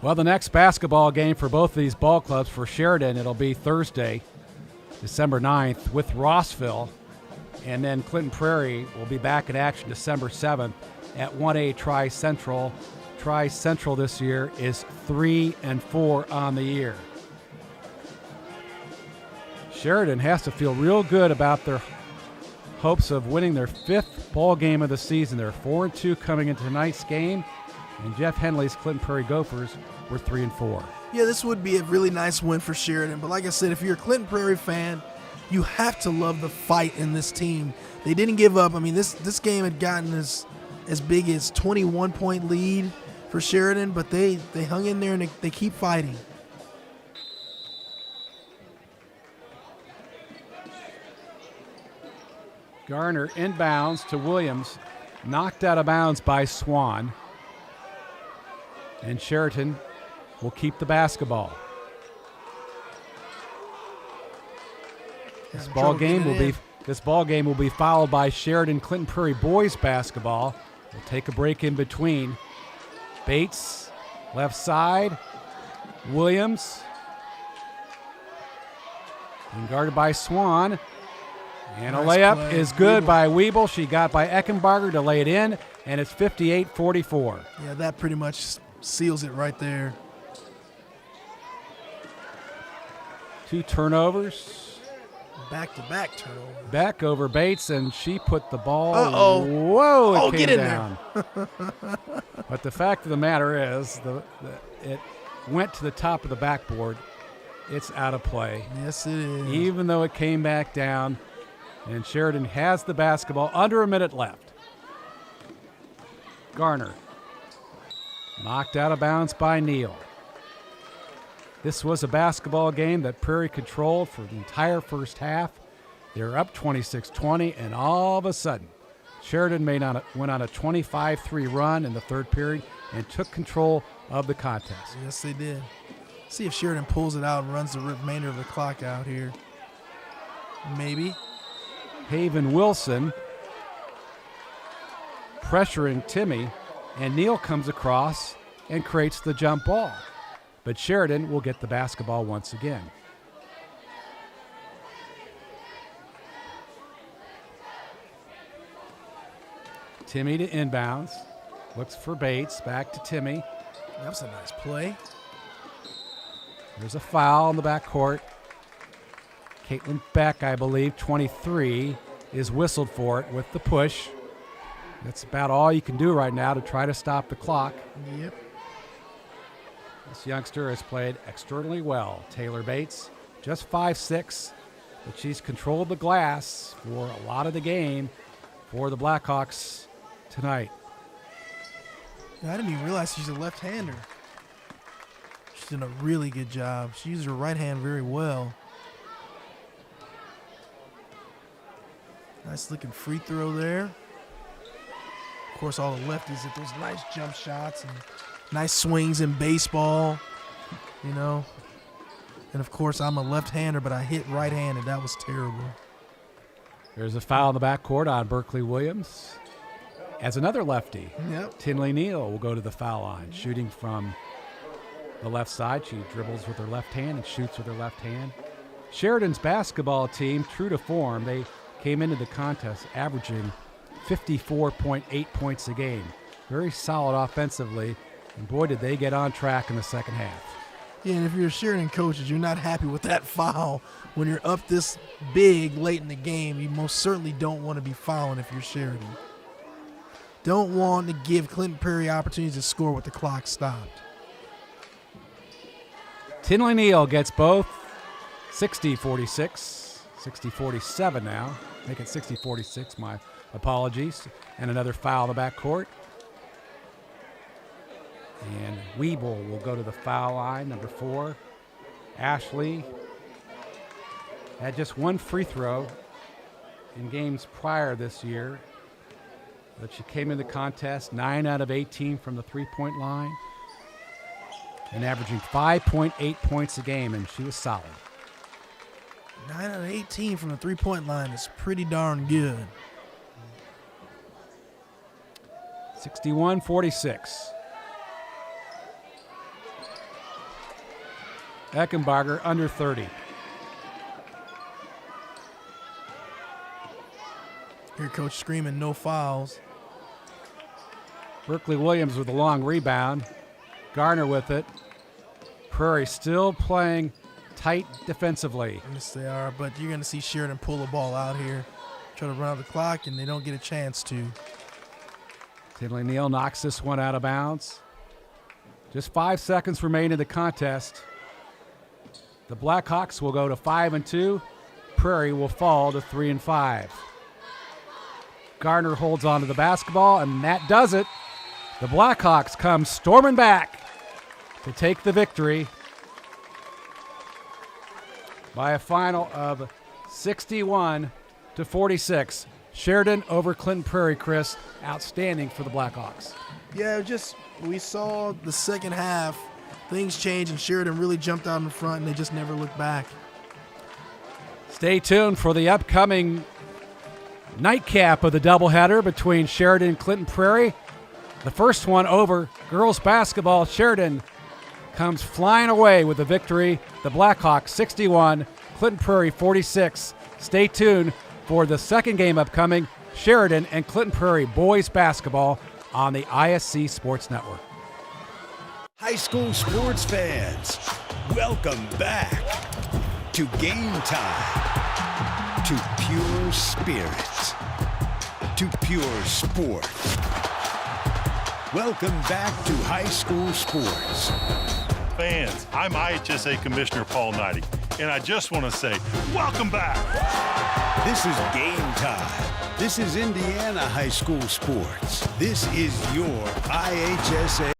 Well, the next basketball game for both of these ball clubs, for Sheridan, it'll be Thursday, December 9th with Rossville. And then Clinton Prairie will be back in action December 7th at 1A Tri-Central. Tri-Central this year is 3-4 on the year. Sheridan has to feel real good about their hopes of winning their 5th ball game of the season. They're 4-2 coming into tonight's game. And Jeff Henley's Clinton Prairie Gophers were 3-4. Yeah, this would be a really nice win for Sheridan. But like I said, if you're a Clinton Prairie fan, you have to love the fight in this team. They didn't give up. I mean, this game had gotten as big as 21-point lead for Sheridan, but they hung in there and they keep fighting. Garner inbounds to Williams, knocked out of bounds by Swan. And Sheridan will keep the basketball. This ball game will be followed by Sheridan Clinton Prairie boys basketball. We'll take a break in between. Bates, left side. Williams. And guarded by Swan. And a Nice layup play. is good Weeble. by Weeble. She got by Eckenbarger to lay it in, and it's 58-44. Yeah, that pretty much seals it right there. 2 turnovers. Back-to-back turnover. Back over Bates, and she put the ball. Uh-oh. Whoa, it Oh, came get in down. But the fact of the matter is, it went to the top of the backboard. It's out of play. Yes, it is. Even though it came back down, and Sheridan has the basketball, under a minute left. Garner. Knocked out of bounds by Neal. This was a basketball game that Prairie controlled for the entire first half. They were up 26-20, and all of a sudden, Sheridan went on a 25-3 run in the third period and took control of the contest. Yes, they did. See if Sheridan pulls it out and runs the remainder of the clock out here. Maybe. Haven Wilson pressuring Timmy, and Neal comes across and creates the jump ball. But Sheridan will get the basketball once again. Timmy to inbounds. Looks for Bates. Back to Timmy. That was a nice play. There's a foul in the backcourt. Caitlin Beck, I believe, 23, is whistled for it with the push. That's about all you can do right now to try to stop the clock. Yep. This youngster has played extraordinarily well. Taylor Bates, just 5'6", but she's controlled the glass for a lot of the game for the Blackhawks tonight. I didn't even realize she's a left-hander. She's done a really good job. She used her right hand very well. Nice looking free throw there. Of course, all the lefties at those nice jump shots and nice swings in baseball, you know. And of course, I'm a left-hander, but I hit right-handed. That was terrible. There's a foul in the backcourt on Berkeley Williams. As another lefty, Yep. Tinley Neal will go to the foul line, shooting from the left side. She dribbles with her left hand and shoots with her left hand. Sheridan's basketball team, true to form, they came into the contest averaging 54.8 points a game. Very solid offensively, and boy, did they get on track in the second half. Yeah, and if you're Sheridan coaches, you're not happy with that foul. When you're up this big late in the game, you most certainly don't want to be fouling if you're Sheridan. Don't want to give Clinton Prairie opportunities to score with the clock stopped. Tinley Neal gets both 60-46, 60-47 now. Make it 60-46, my apologies. And another foul in the backcourt. And Weeble will go to the foul line, number 4. Ashley had just one free throw in games prior this year, but she came in the contest 9 out of 18 from the three-point line and averaging 5.8 points a game, and she was solid. 9 out of 18 from the three-point line is pretty darn good. 61-46. Eckenbarger under 30. Here, coach screaming no fouls. Berkeley Williams with a long rebound. Garner with it. Prairie still playing tight defensively. Yes, they are, but you're going to see Sheridan pull the ball out here. Try to run out the clock, and they don't get a chance to. Tinley Neal knocks this one out of bounds. Just 5 seconds remain in the contest. The Blackhawks will go to 5-2. Prairie will fall to 3-5. Garner holds on to the basketball, and that does it. The Blackhawks come storming back to take the victory by a final of 61-46. Sheridan over Clinton Prairie, Chris. Outstanding for the Blackhawks. Yeah, we saw the second half. Things changed, and Sheridan really jumped out in front, and they just never looked back. Stay tuned for the upcoming nightcap of the doubleheader between Sheridan and Clinton Prairie. The first one over. Girls basketball, Sheridan comes flying away with the victory. The Blackhawks 61, Clinton Prairie 46. Stay tuned for the second game upcoming, Sheridan and Clinton Prairie boys basketball on the ISC Sports Network. High school sports fans, welcome back to Game Time, to pure spirits, to pure sports. Welcome back to high school sports. Fans, I'm IHSAA Commissioner Paul Knighty, and I just want to say, welcome back. This is Game Time. This is Indiana high school sports. This is your IHSAA.